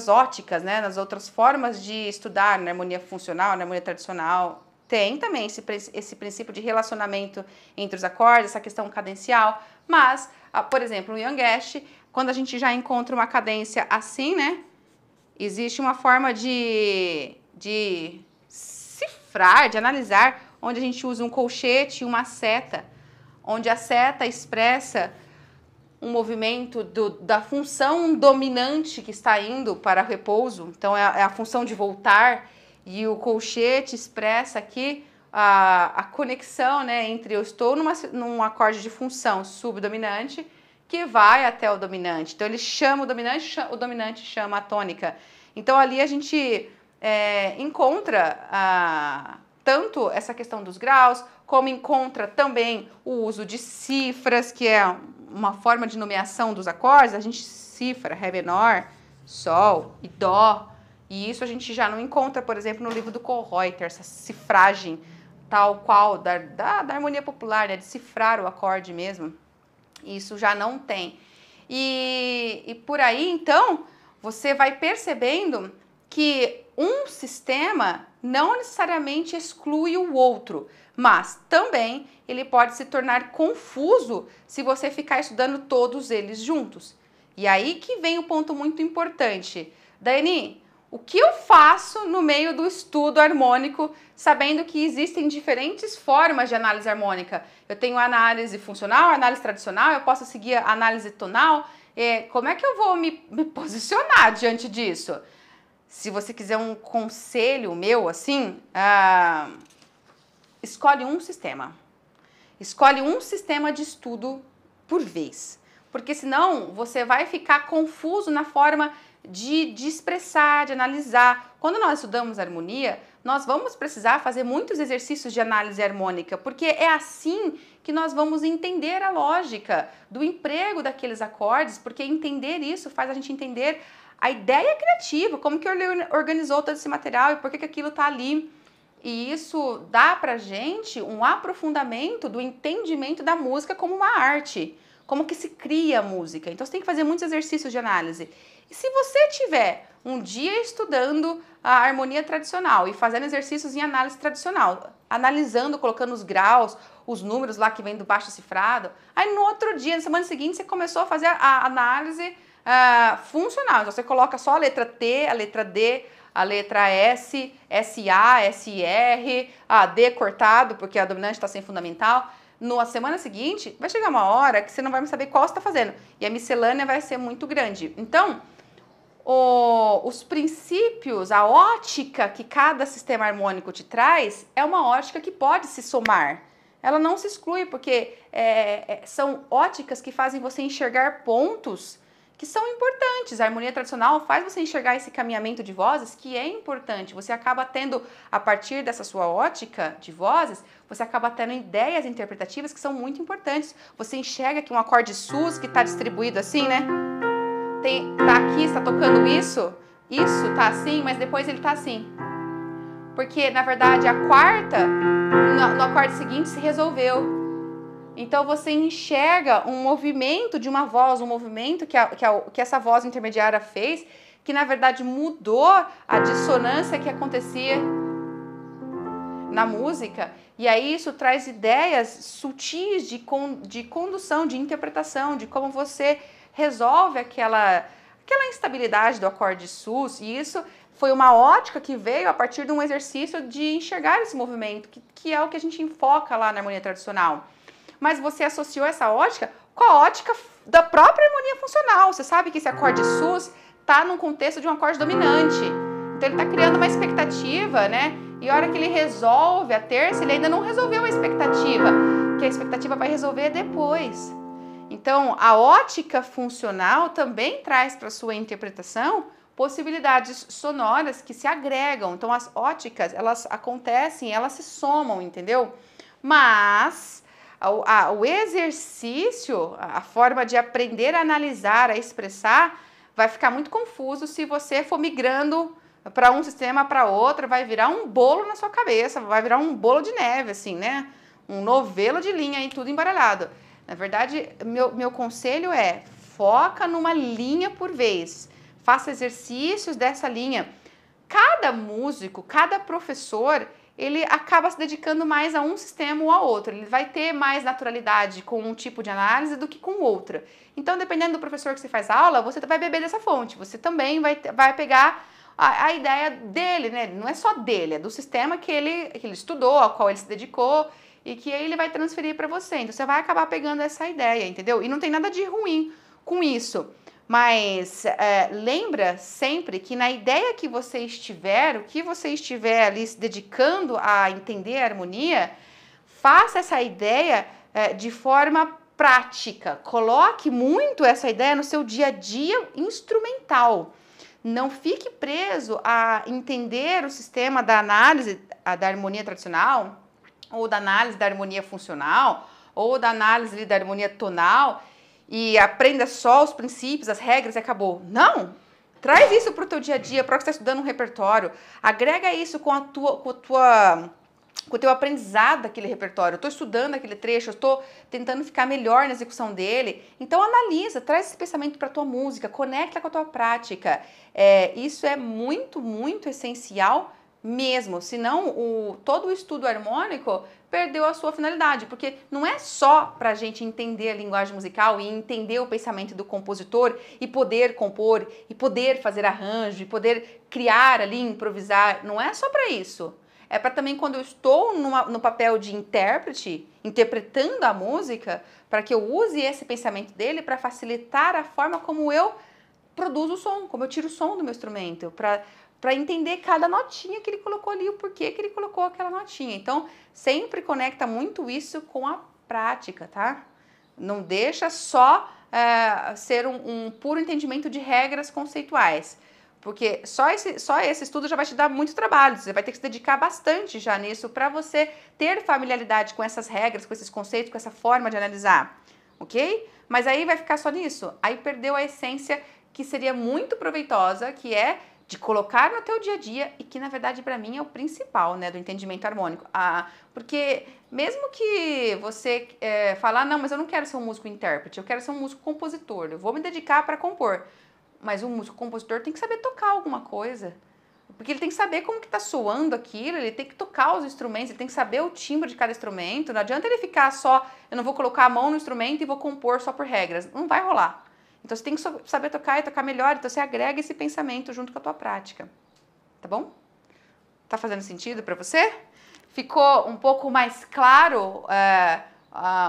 óticas, né, nas outras formas de estudar, na harmonia funcional, na harmonia tradicional. Tem também esse princípio de relacionamento entre os acordes, essa questão cadencial, mas, por exemplo, no Young-Est, quando a gente já encontra uma cadência assim, né, existe uma forma de cifrar, de analisar, onde a gente usa um colchete e uma seta, onde a seta expressa um movimento da função dominante que está indo para repouso, então é a função de voltar, e o colchete expressa aqui a conexão, né, entre eu estou num acorde de função subdominante que vai até o dominante. Então ele chama o dominante chama a tônica. Então ali a gente encontra tanto essa questão dos graus, como encontra também o uso de cifras, que é uma forma de nomeação dos acordes. A gente cifra Ré menor, Sol e Dó. E isso a gente já não encontra, por exemplo, no livro do Kohlreuter, essa cifragem tal qual da harmonia popular, né, de cifrar o acorde mesmo. Isso já não tem. E por aí, então, você vai percebendo que um sistema não necessariamente exclui o outro, mas também ele pode se tornar confuso se você ficar estudando todos eles juntos. E aí que vem o ponto muito importante. Daiane, o que eu faço no meio do estudo harmônico, sabendo que existem diferentes formas de análise harmônica? Eu tenho a análise funcional, a análise tradicional, eu posso seguir a análise tonal. Como é que eu vou me posicionar diante disso? Se você quiser um conselho meu, assim, escolhe um sistema. Escolhe um sistema de estudo por vez. Porque senão você vai ficar confuso na forma de expressar, de analisar. Quando nós estudamos harmonia, nós vamos precisar fazer muitos exercícios de análise harmônica, porque é assim que nós vamos entender a lógica do emprego daqueles acordes, porque entender isso faz a gente entender a ideia criativa, como que ele organizou todo esse material e por que aquilo está ali. E isso dá pra gente um aprofundamento do entendimento da música como uma arte, como que se cria a música. Então você tem que fazer muitos exercícios de análise. E se você tiver um dia estudando a harmonia tradicional e fazendo exercícios em análise tradicional, analisando, colocando os graus, os números lá que vem do baixo cifrado, aí no outro dia, na semana seguinte, você começou a fazer a análise funcional. Então você coloca só a letra T, a letra D, a letra S, SA, SR, a D cortado, porque a dominante está sem fundamental. Na semana seguinte, vai chegar uma hora que você não vai mais saber qual você está fazendo. E a miscelânea vai ser muito grande. Então, os princípios, a ótica que cada sistema harmônico te traz, é uma ótica que pode se somar. Ela não se exclui, porque são óticas que fazem você enxergar pontos que são importantes. A harmonia tradicional faz você enxergar esse caminhamento de vozes que é importante. Você acaba tendo, a partir dessa sua ótica de vozes, você acaba tendo ideias interpretativas que são muito importantes. Você enxerga que um acorde sus que está distribuído assim, né? Tá aqui, está tocando isso tá assim, mas depois ele tá assim. Porque, na verdade, a quarta, no acorde seguinte, se resolveu. Então, você enxerga um movimento de uma voz, um movimento que essa voz intermediária fez, que, na verdade, mudou a dissonância que acontecia na música. E aí, isso traz ideias sutis de condução, de interpretação, de como você resolve aquela instabilidade do acorde sus, e isso foi uma ótica que veio a partir de um exercício de enxergar esse movimento, que é o que a gente enfoca lá na harmonia tradicional. Mas você associou essa ótica com a ótica da própria harmonia funcional. Você sabe que esse acorde sus está num contexto de um acorde dominante. Então ele está criando uma expectativa, né? E a hora que ele resolve a terça, ele ainda não resolveu a expectativa, que a expectativa vai resolver depois. Então, a ótica funcional também traz para a sua interpretação possibilidades sonoras que se agregam. Então, as óticas, elas acontecem, elas se somam, entendeu? Mas o exercício, a forma de aprender a analisar, a expressar, vai ficar muito confuso se você for migrando para um sistema para outro, vai virar um bolo na sua cabeça, vai virar um bolo de neve, assim, né? Um novelo de linha aí, tudo embaralhado. Na verdade, meu conselho é, foca numa linha por vez, faça exercícios dessa linha. Cada músico, cada professor, ele acaba se dedicando mais a um sistema ou a outro, ele vai ter mais naturalidade com um tipo de análise do que com outra. Então, dependendo do professor que você faz aula, você vai beber dessa fonte, você também vai pegar a ideia dele, né? Não é só dele, é do sistema que ele estudou, ao qual ele se dedicou, e que ele vai transferir para você. Então, você vai acabar pegando essa ideia, entendeu? E não tem nada de ruim com isso. Mas lembra sempre que na ideia que você estiver, o que você estiver ali se dedicando a entender a harmonia, faça essa ideia de forma prática. Coloque muito essa ideia no seu dia a dia instrumental. Não fique preso a entender o sistema da análise da harmonia tradicional, ou da análise da harmonia funcional, ou da análise da harmonia tonal, e aprenda só os princípios, as regras e acabou. Não! Traz isso para o teu dia a dia, para o que você está estudando um repertório. Agrega isso com o teu aprendizado daquele repertório. Eu estou estudando aquele trecho, eu estou tentando ficar melhor na execução dele. Então analisa, traz esse pensamento para a tua música, conecta com a tua prática. Isso é muito, muito essencial mesmo, senão todo o estudo harmônico perdeu a sua finalidade, porque não é só para a gente entender a linguagem musical e entender o pensamento do compositor e poder compor, e poder fazer arranjo, e poder criar ali, improvisar, não é só para isso. É para também quando eu estou no papel de intérprete, interpretando a música, para que eu use esse pensamento dele para facilitar a forma como eu produzo o som, como eu tiro o som do meu instrumento, para entender cada notinha que ele colocou ali, o porquê que ele colocou aquela notinha. Então, sempre conecta muito isso com a prática, tá? Não deixa só ser um puro entendimento de regras conceituais, porque só esse estudo já vai te dar muito trabalho, você vai ter que se dedicar bastante já nisso para você ter familiaridade com essas regras, com esses conceitos, com essa forma de analisar, ok? Mas aí vai ficar só nisso, aí perdeu a essência que seria muito proveitosa, que é de colocar no teu dia a dia e que, na verdade, para mim é o principal, né, do entendimento harmônico. Porque mesmo que você falar, não, mas eu não quero ser um músico intérprete, eu quero ser um músico compositor, eu vou me dedicar para compor. Mas um músico compositor tem que saber tocar alguma coisa, porque ele tem que saber como que tá soando aquilo, ele tem que tocar os instrumentos, ele tem que saber o timbre de cada instrumento. Não adianta ele ficar só, eu não vou colocar a mão no instrumento e vou compor só por regras. Não vai rolar. Então, você tem que saber tocar e tocar melhor. Então, você agrega esse pensamento junto com a tua prática. Tá bom? Tá fazendo sentido para você? Ficou um pouco mais claro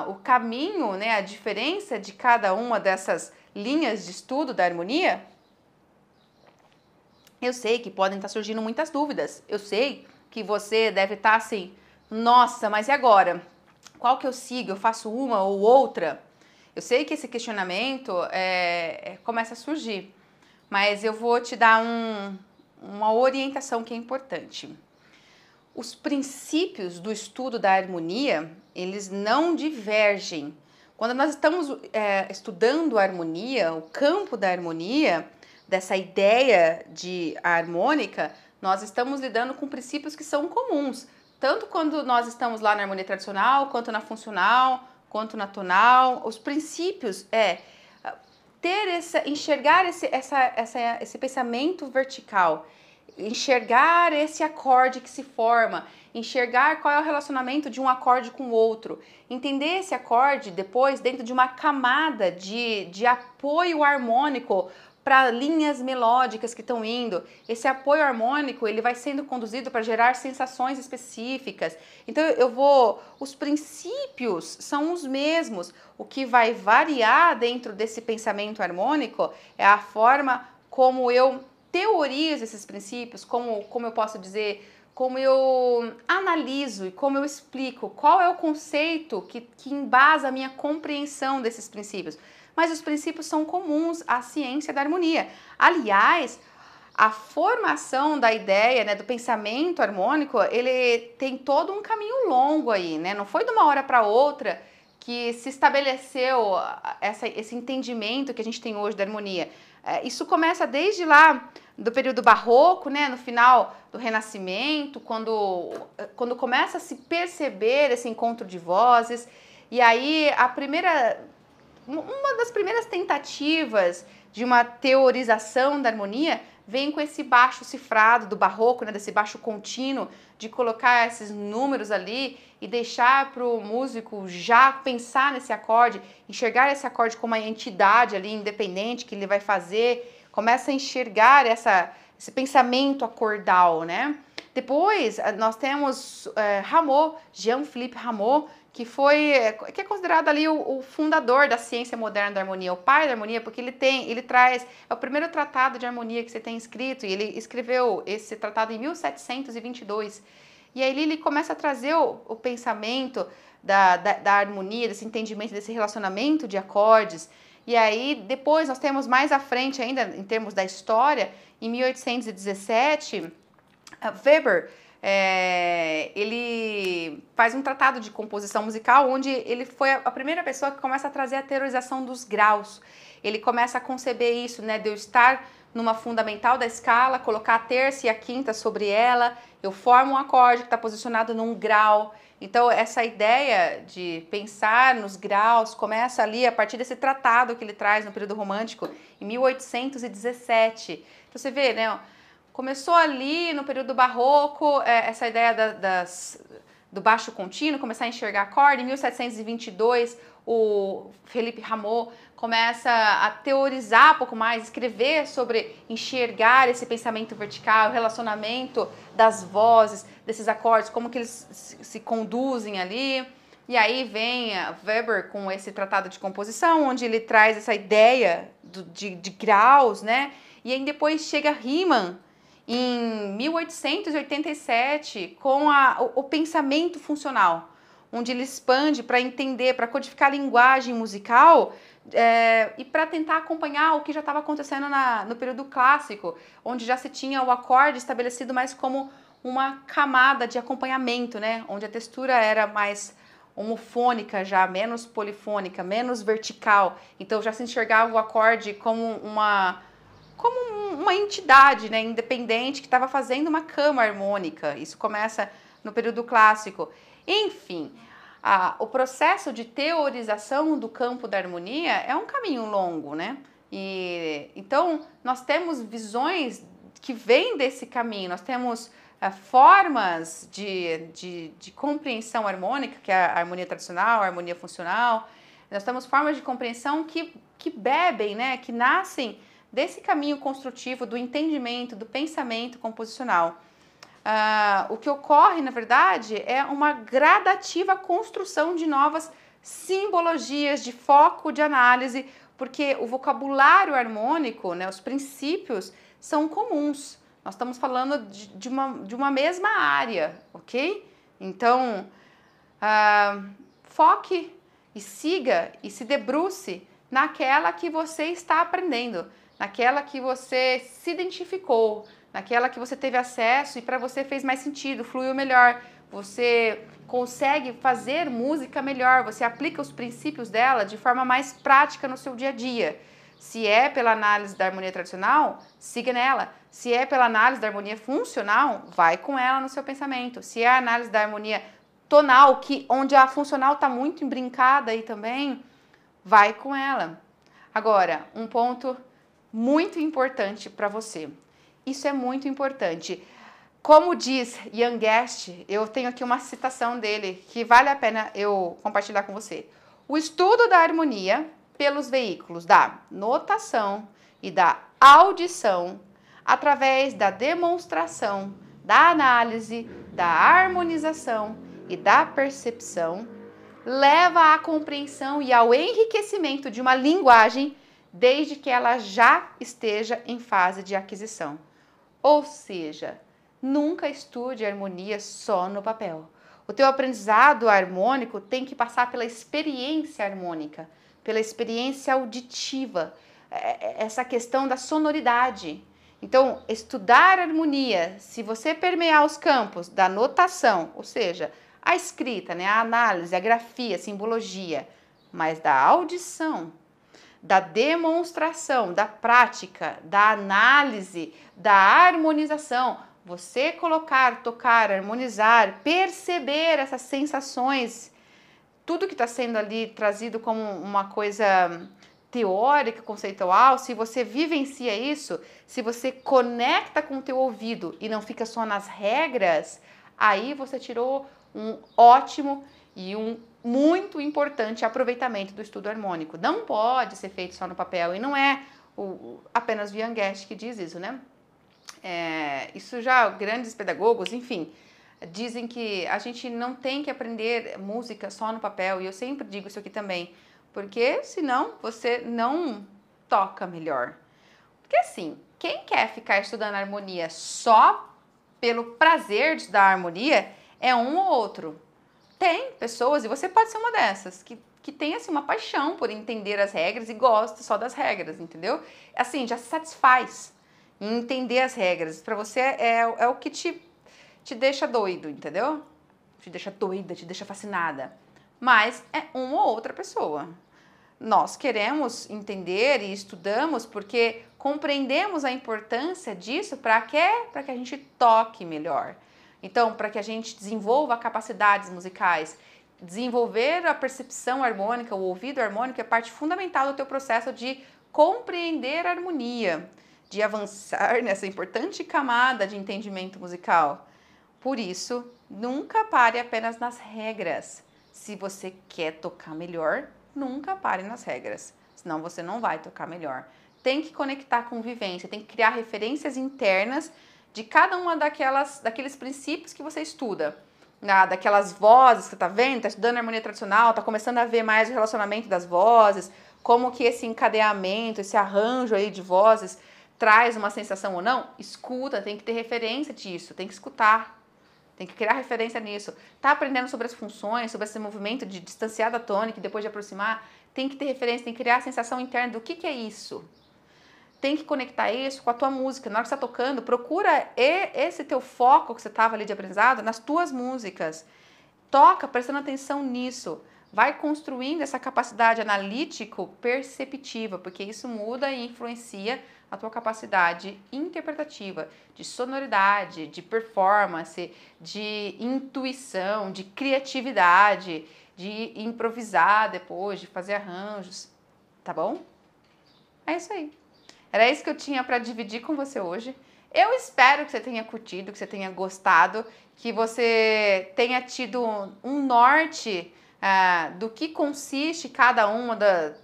o caminho, né, a diferença de cada uma dessas linhas de estudo da harmonia? Eu sei que podem estar surgindo muitas dúvidas. Eu sei que você deve estar assim, nossa, mas e agora? Qual que eu sigo? Eu faço uma ou outra? Eu sei que esse questionamento começa a surgir, mas eu vou te dar uma orientação que é importante. Os princípios do estudo da harmonia, eles não divergem. Quando nós estamos estudando a harmonia, o campo da harmonia, dessa ideia de harmônica, nós estamos lidando com princípios que são comuns, tanto quando nós estamos lá na harmonia tradicional, quanto na funcional, quanto na tonal. Os princípios enxergar esse pensamento vertical, enxergar esse acorde que se forma, enxergar qual é o relacionamento de um acorde com o outro, entender esse acorde depois dentro de uma camada de apoio harmônico para linhas melódicas que estão indo. Esse apoio harmônico, ele vai sendo conduzido para gerar sensações específicas. Então os princípios são os mesmos. O que vai variar dentro desse pensamento harmônico é a forma como eu teorizo esses princípios, como eu posso dizer, como eu analiso e como eu explico, qual é o conceito que embasa a minha compreensão desses princípios. Mas os princípios são comuns à ciência da harmonia. Aliás, a formação da ideia, né, do pensamento harmônico, ele tem todo um caminho longo aí, né? Não foi de uma hora para outra que se estabeleceu esse entendimento que a gente tem hoje da harmonia. Isso começa desde lá do período barroco, né, no final do Renascimento, quando começa a se perceber esse encontro de vozes. E aí uma das primeiras tentativas de uma teorização da harmonia vem com esse baixo cifrado do barroco, né, desse baixo contínuo, de colocar esses números ali e deixar para o músico já pensar nesse acorde, enxergar esse acorde como uma entidade ali independente que ele vai fazer, começa a enxergar esse pensamento acordal, né? Depois nós temos Rameau, Jean-Philippe Rameau, que é considerado ali o fundador da ciência moderna da harmonia, o pai da harmonia, porque ele traz, é o primeiro tratado de harmonia que você tem escrito, e ele escreveu esse tratado em 1722. E aí ele começa a trazer o pensamento da harmonia, desse entendimento, desse relacionamento de acordes. E aí depois nós temos mais à frente ainda, em termos da história, em 1817, Weber, ele faz um tratado de composição musical onde ele foi a primeira pessoa que começa a trazer a teorização dos graus. Ele começa a conceber isso, né, de eu estar numa fundamental da escala, colocar a terça e a quinta sobre ela, eu formo um acorde que está posicionado num grau. Então, essa ideia de pensar nos graus começa ali a partir desse tratado que ele traz no período romântico, em 1817. Então, você vê, né? Começou ali no período barroco, essa ideia do baixo contínuo, começar a enxergar acorde. Em 1722, o Philippe Rameau começa a teorizar um pouco mais, escrever sobre enxergar esse pensamento vertical, o relacionamento das vozes, desses acordes, como que eles se conduzem ali. E aí vem Weber com esse tratado de composição, onde ele traz essa ideia de graus, né? E aí depois chega Riemann, em 1887, com o pensamento funcional, onde ele expande para entender, para codificar a linguagem musical e para tentar acompanhar o que já estava acontecendo no período clássico, onde já se tinha o acorde estabelecido mais como uma camada de acompanhamento, né? Onde a textura era mais homofônica já, menos polifônica, menos vertical. Então já se enxergava o acorde como uma entidade, né, independente que estava fazendo uma cama harmônica. Isso começa no período clássico. Enfim, o processo de teorização do campo da harmonia é um caminho longo, né? Então, nós temos visões que vêm desse caminho, nós temos formas de compreensão harmônica, que é a harmonia tradicional, a harmonia funcional. Nós temos formas de compreensão que bebem, né, que nascem desse caminho construtivo do entendimento, do pensamento composicional. O que ocorre, na verdade, é uma gradativa construção de novas simbologias de foco de análise, porque o vocabulário harmônico, né, os princípios, são comuns. Nós estamos falando de uma mesma área, ok? Então, foque e siga e se debruce naquela que você está aprendendo, naquela que você se identificou, naquela que você teve acesso e para você fez mais sentido, fluiu melhor. Você consegue fazer música melhor, você aplica os princípios dela de forma mais prática no seu dia a dia. Se é pela análise da harmonia tradicional, siga nela. Se é pela análise da harmonia funcional, vai com ela no seu pensamento. Se é a análise da harmonia tonal, onde a funcional está muito embrincada aí também, vai com ela. Agora, um ponto muito importante para você. Isso é muito importante. Como diz Ian Guest, eu tenho aqui uma citação dele que vale a pena eu compartilhar com você. O estudo da harmonia pelos veículos da notação e da audição, através da demonstração, da análise, da harmonização e da percepção, leva à compreensão e ao enriquecimento de uma linguagem desde que ela já esteja em fase de aquisição. Ou seja, nunca estude harmonia só no papel. O teu aprendizado harmônico tem que passar pela experiência harmônica, pela experiência auditiva, essa questão da sonoridade. Então, estudar harmonia, se você permear os campos da notação, ou seja, a escrita, né, a análise, a grafia, a simbologia, mas da audição, da demonstração, da prática, da análise, da harmonização, você colocar, tocar, harmonizar, perceber essas sensações, tudo que está sendo ali trazido como uma coisa teórica, conceitual, se você vivencia isso, se você conecta com o teu ouvido e não fica só nas regras, aí você tirou um ótimo e um muito importante aproveitamento do estudo harmônico. Não pode ser feito só no papel, e não é apenas o Ian Guest que diz isso, né? Isso já grandes pedagogos, enfim, dizem que a gente não tem que aprender música só no papel, e eu sempre digo isso aqui também, porque senão você não toca melhor. Porque assim, quem quer ficar estudando harmonia só pelo prazer de estudar harmonia é um ou outro. Tem pessoas, e você pode ser uma dessas, que tem assim, uma paixão por entender as regras e gosta só das regras, entendeu? Assim, já se satisfaz em entender as regras. Para você é o que te deixa doido, entendeu? Te deixa doida, te deixa fascinada. Mas é uma ou outra pessoa. Nós queremos entender e estudamos porque compreendemos a importância disso para que a gente toque melhor. Então, para que a gente desenvolva capacidades musicais, desenvolver a percepção harmônica, o ouvido harmônico é parte fundamental do teu processo de compreender a harmonia, de avançar nessa importante camada de entendimento musical. Por isso, nunca pare apenas nas regras. Se você quer tocar melhor, nunca pare nas regras, senão você não vai tocar melhor. Tem que conectar com vivência, tem que criar referências internas de cada uma daqueles princípios que você estuda. Daquelas vozes que você está vendo, está estudando harmonia tradicional, está começando a ver mais o relacionamento das vozes, como que esse encadeamento, esse arranjo aí de vozes traz uma sensação ou não. Escuta, tem que ter referência disso, tem que escutar. Tem que criar referência nisso. Tá aprendendo sobre as funções, sobre esse movimento de distanciar da tônica e depois de aproximar. Tem que ter referência, tem que criar a sensação interna do que é isso. Tem que conectar isso com a tua música. Na hora que você está tocando, procura esse teu foco que você estava ali de aprendizado nas tuas músicas. Toca prestando atenção nisso. Vai construindo essa capacidade analítico-perceptiva, porque isso muda e influencia a tua capacidade interpretativa, de sonoridade, de performance, de intuição, de criatividade, de improvisar depois, de fazer arranjos, tá bom? É isso aí. Era isso que eu tinha para dividir com você hoje. Eu espero que você tenha curtido, que você tenha gostado, que você tenha tido um norte do que consiste cada uma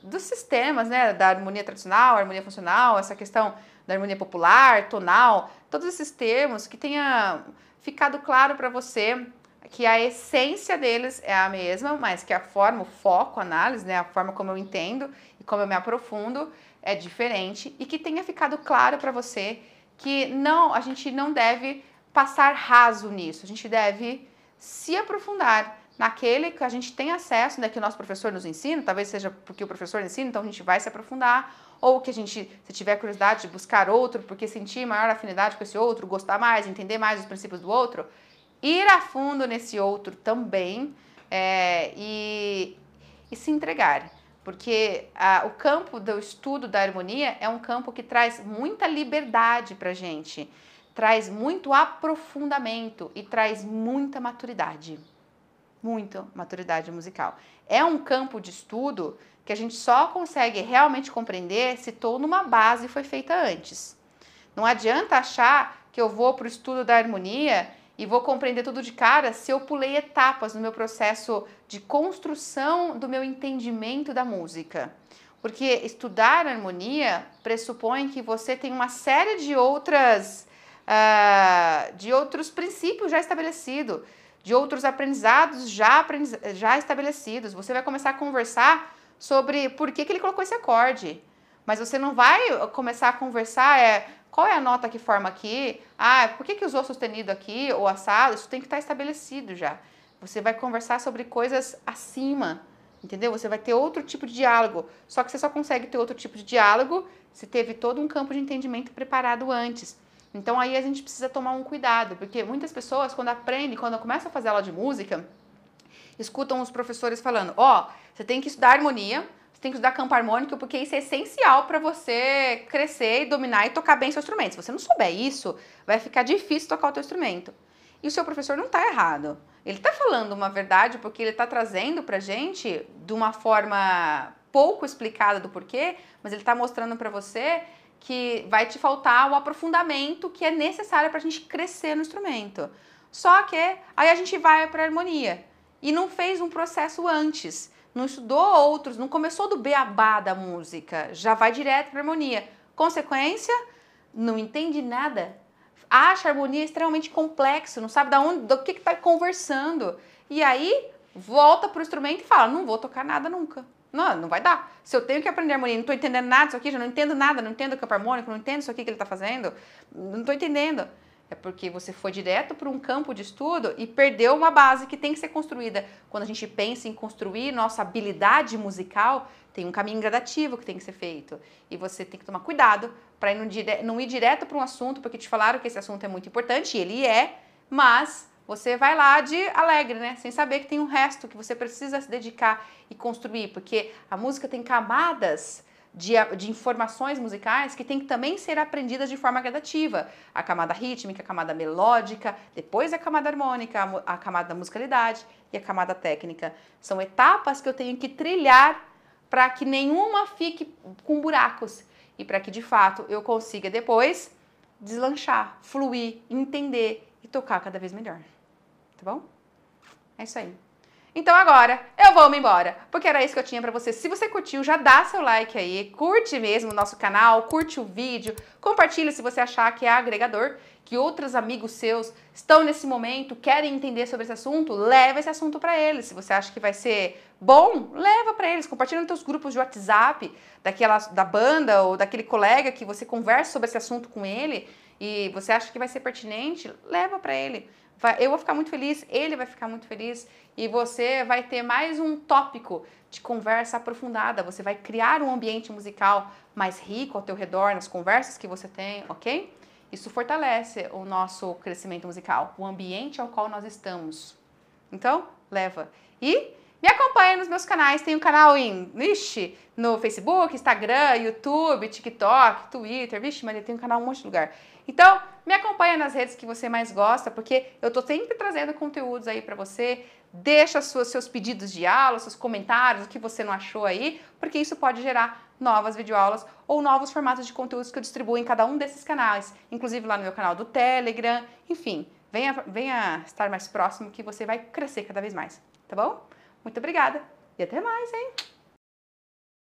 dos sistemas, né, da harmonia tradicional, harmonia funcional, essa questão da harmonia popular, tonal, todos esses termos, que tenha ficado claro para você que a essência deles é a mesma, mas que a forma, o foco, a análise, né, a forma como eu entendo e como eu me aprofundo é diferente, e que tenha ficado claro para você que a gente não deve passar raso nisso, a gente deve se aprofundar, naquele que a gente tem acesso, né, que o nosso professor nos ensina, talvez seja porque o professor ensina, então a gente vai se aprofundar, ou que a gente, se tiver curiosidade de buscar outro, porque sentir maior afinidade com esse outro, gostar mais, entender mais os princípios do outro, ir a fundo nesse outro também e se entregar. Porque o campo do estudo da harmonia é um campo que traz muita liberdade pra gente, traz muito aprofundamento e traz muita maturidade musical. É um campo de estudo que a gente só consegue realmente compreender se toda uma base foi feita antes. Não adianta achar que eu vou para o estudo da harmonia e vou compreender tudo de cara se eu pulei etapas no meu processo de construção do meu entendimento da música. Porque estudar harmonia pressupõe que você tem uma série de outros princípios já estabelecidos, de outros aprendizados já estabelecidos. Você vai começar a conversar sobre por que ele colocou esse acorde, mas você não vai começar a conversar qual é a nota que forma aqui, por que usou sustenido aqui ou assado, isso tem que estar estabelecido já. Você vai conversar sobre coisas acima, entendeu? Você vai ter outro tipo de diálogo, só que você só consegue ter outro tipo de diálogo se teve todo um campo de entendimento preparado antes. Então aí a gente precisa tomar um cuidado, porque muitas pessoas quando começam a fazer aula de música, escutam os professores falando, você tem que estudar harmonia, você tem que estudar campo harmônico, porque isso é essencial para você crescer e dominar e tocar bem seu instrumento. Se você não souber isso, vai ficar difícil tocar o teu instrumento. E o seu professor não está errado. Ele está falando uma verdade porque ele está trazendo para a gente de uma forma pouco explicada do porquê, mas ele está mostrando para você que vai te faltar o aprofundamento que é necessário para a gente crescer no instrumento. Só que aí a gente vai para a harmonia e não fez um processo antes, não estudou outros, não começou do beabá da música, já vai direto para a harmonia. Consequência, não entende nada, acha a harmonia extremamente complexo, não sabe do que está conversando. E aí volta para o instrumento e fala, não vou tocar nada nunca. Não vai dar. Se eu tenho que aprender harmonia, não estou entendendo nada disso aqui, já não entendo nada, não entendo o campo harmônico, não entendo isso aqui que ele está fazendo, não estou entendendo. É porque você foi direto para um campo de estudo e perdeu uma base que tem que ser construída. Quando a gente pensa em construir nossa habilidade musical, tem um caminho gradativo que tem que ser feito. E você tem que tomar cuidado para não ir direto para um assunto, porque te falaram que esse assunto é muito importante, e ele é, mas você vai lá de alegre, né? Sem saber que tem um resto que você precisa se dedicar e construir, porque a música tem camadas de informações musicais que tem que também ser aprendidas de forma gradativa. A camada rítmica, a camada melódica, depois a camada harmônica, a camada da musicalidade e a camada técnica. São etapas que eu tenho que trilhar para que nenhuma fique com buracos e para que, de fato, eu consiga depois deslanchar, fluir, entender e tocar cada vez melhor. Tá bom? É isso aí. Então agora eu vou me embora, porque era isso que eu tinha pra você. Se você curtiu, já dá seu like aí, curte mesmo o nosso canal, curte o vídeo, compartilha se você achar que é agregador, que outros amigos seus estão nesse momento, querem entender sobre esse assunto, leva esse assunto pra eles. Se você acha que vai ser bom, leva pra eles, compartilha nos teus grupos de WhatsApp, da banda ou daquele colega que você conversa sobre esse assunto com ele e você acha que vai ser pertinente, leva pra ele. Eu vou ficar muito feliz, ele vai ficar muito feliz e você vai ter mais um tópico de conversa aprofundada. Você vai criar um ambiente musical mais rico ao teu redor, nas conversas que você tem, ok? Isso fortalece o nosso crescimento musical, o ambiente ao qual nós estamos. Então, leva. E me acompanha nos meus canais, tem um canal no Facebook, Instagram, YouTube, TikTok, Twitter, Maria, tem um canal em um monte de lugar. Então, me acompanha nas redes que você mais gosta, porque eu tô sempre trazendo conteúdos aí pra você. Deixa seus pedidos de aula, seus comentários, o que você não achou aí, porque isso pode gerar novas videoaulas ou novos formatos de conteúdos que eu distribuo em cada um desses canais, inclusive lá no meu canal do Telegram, enfim, venha estar mais próximo que você vai crescer cada vez mais, tá bom? Muito obrigada e até mais, hein?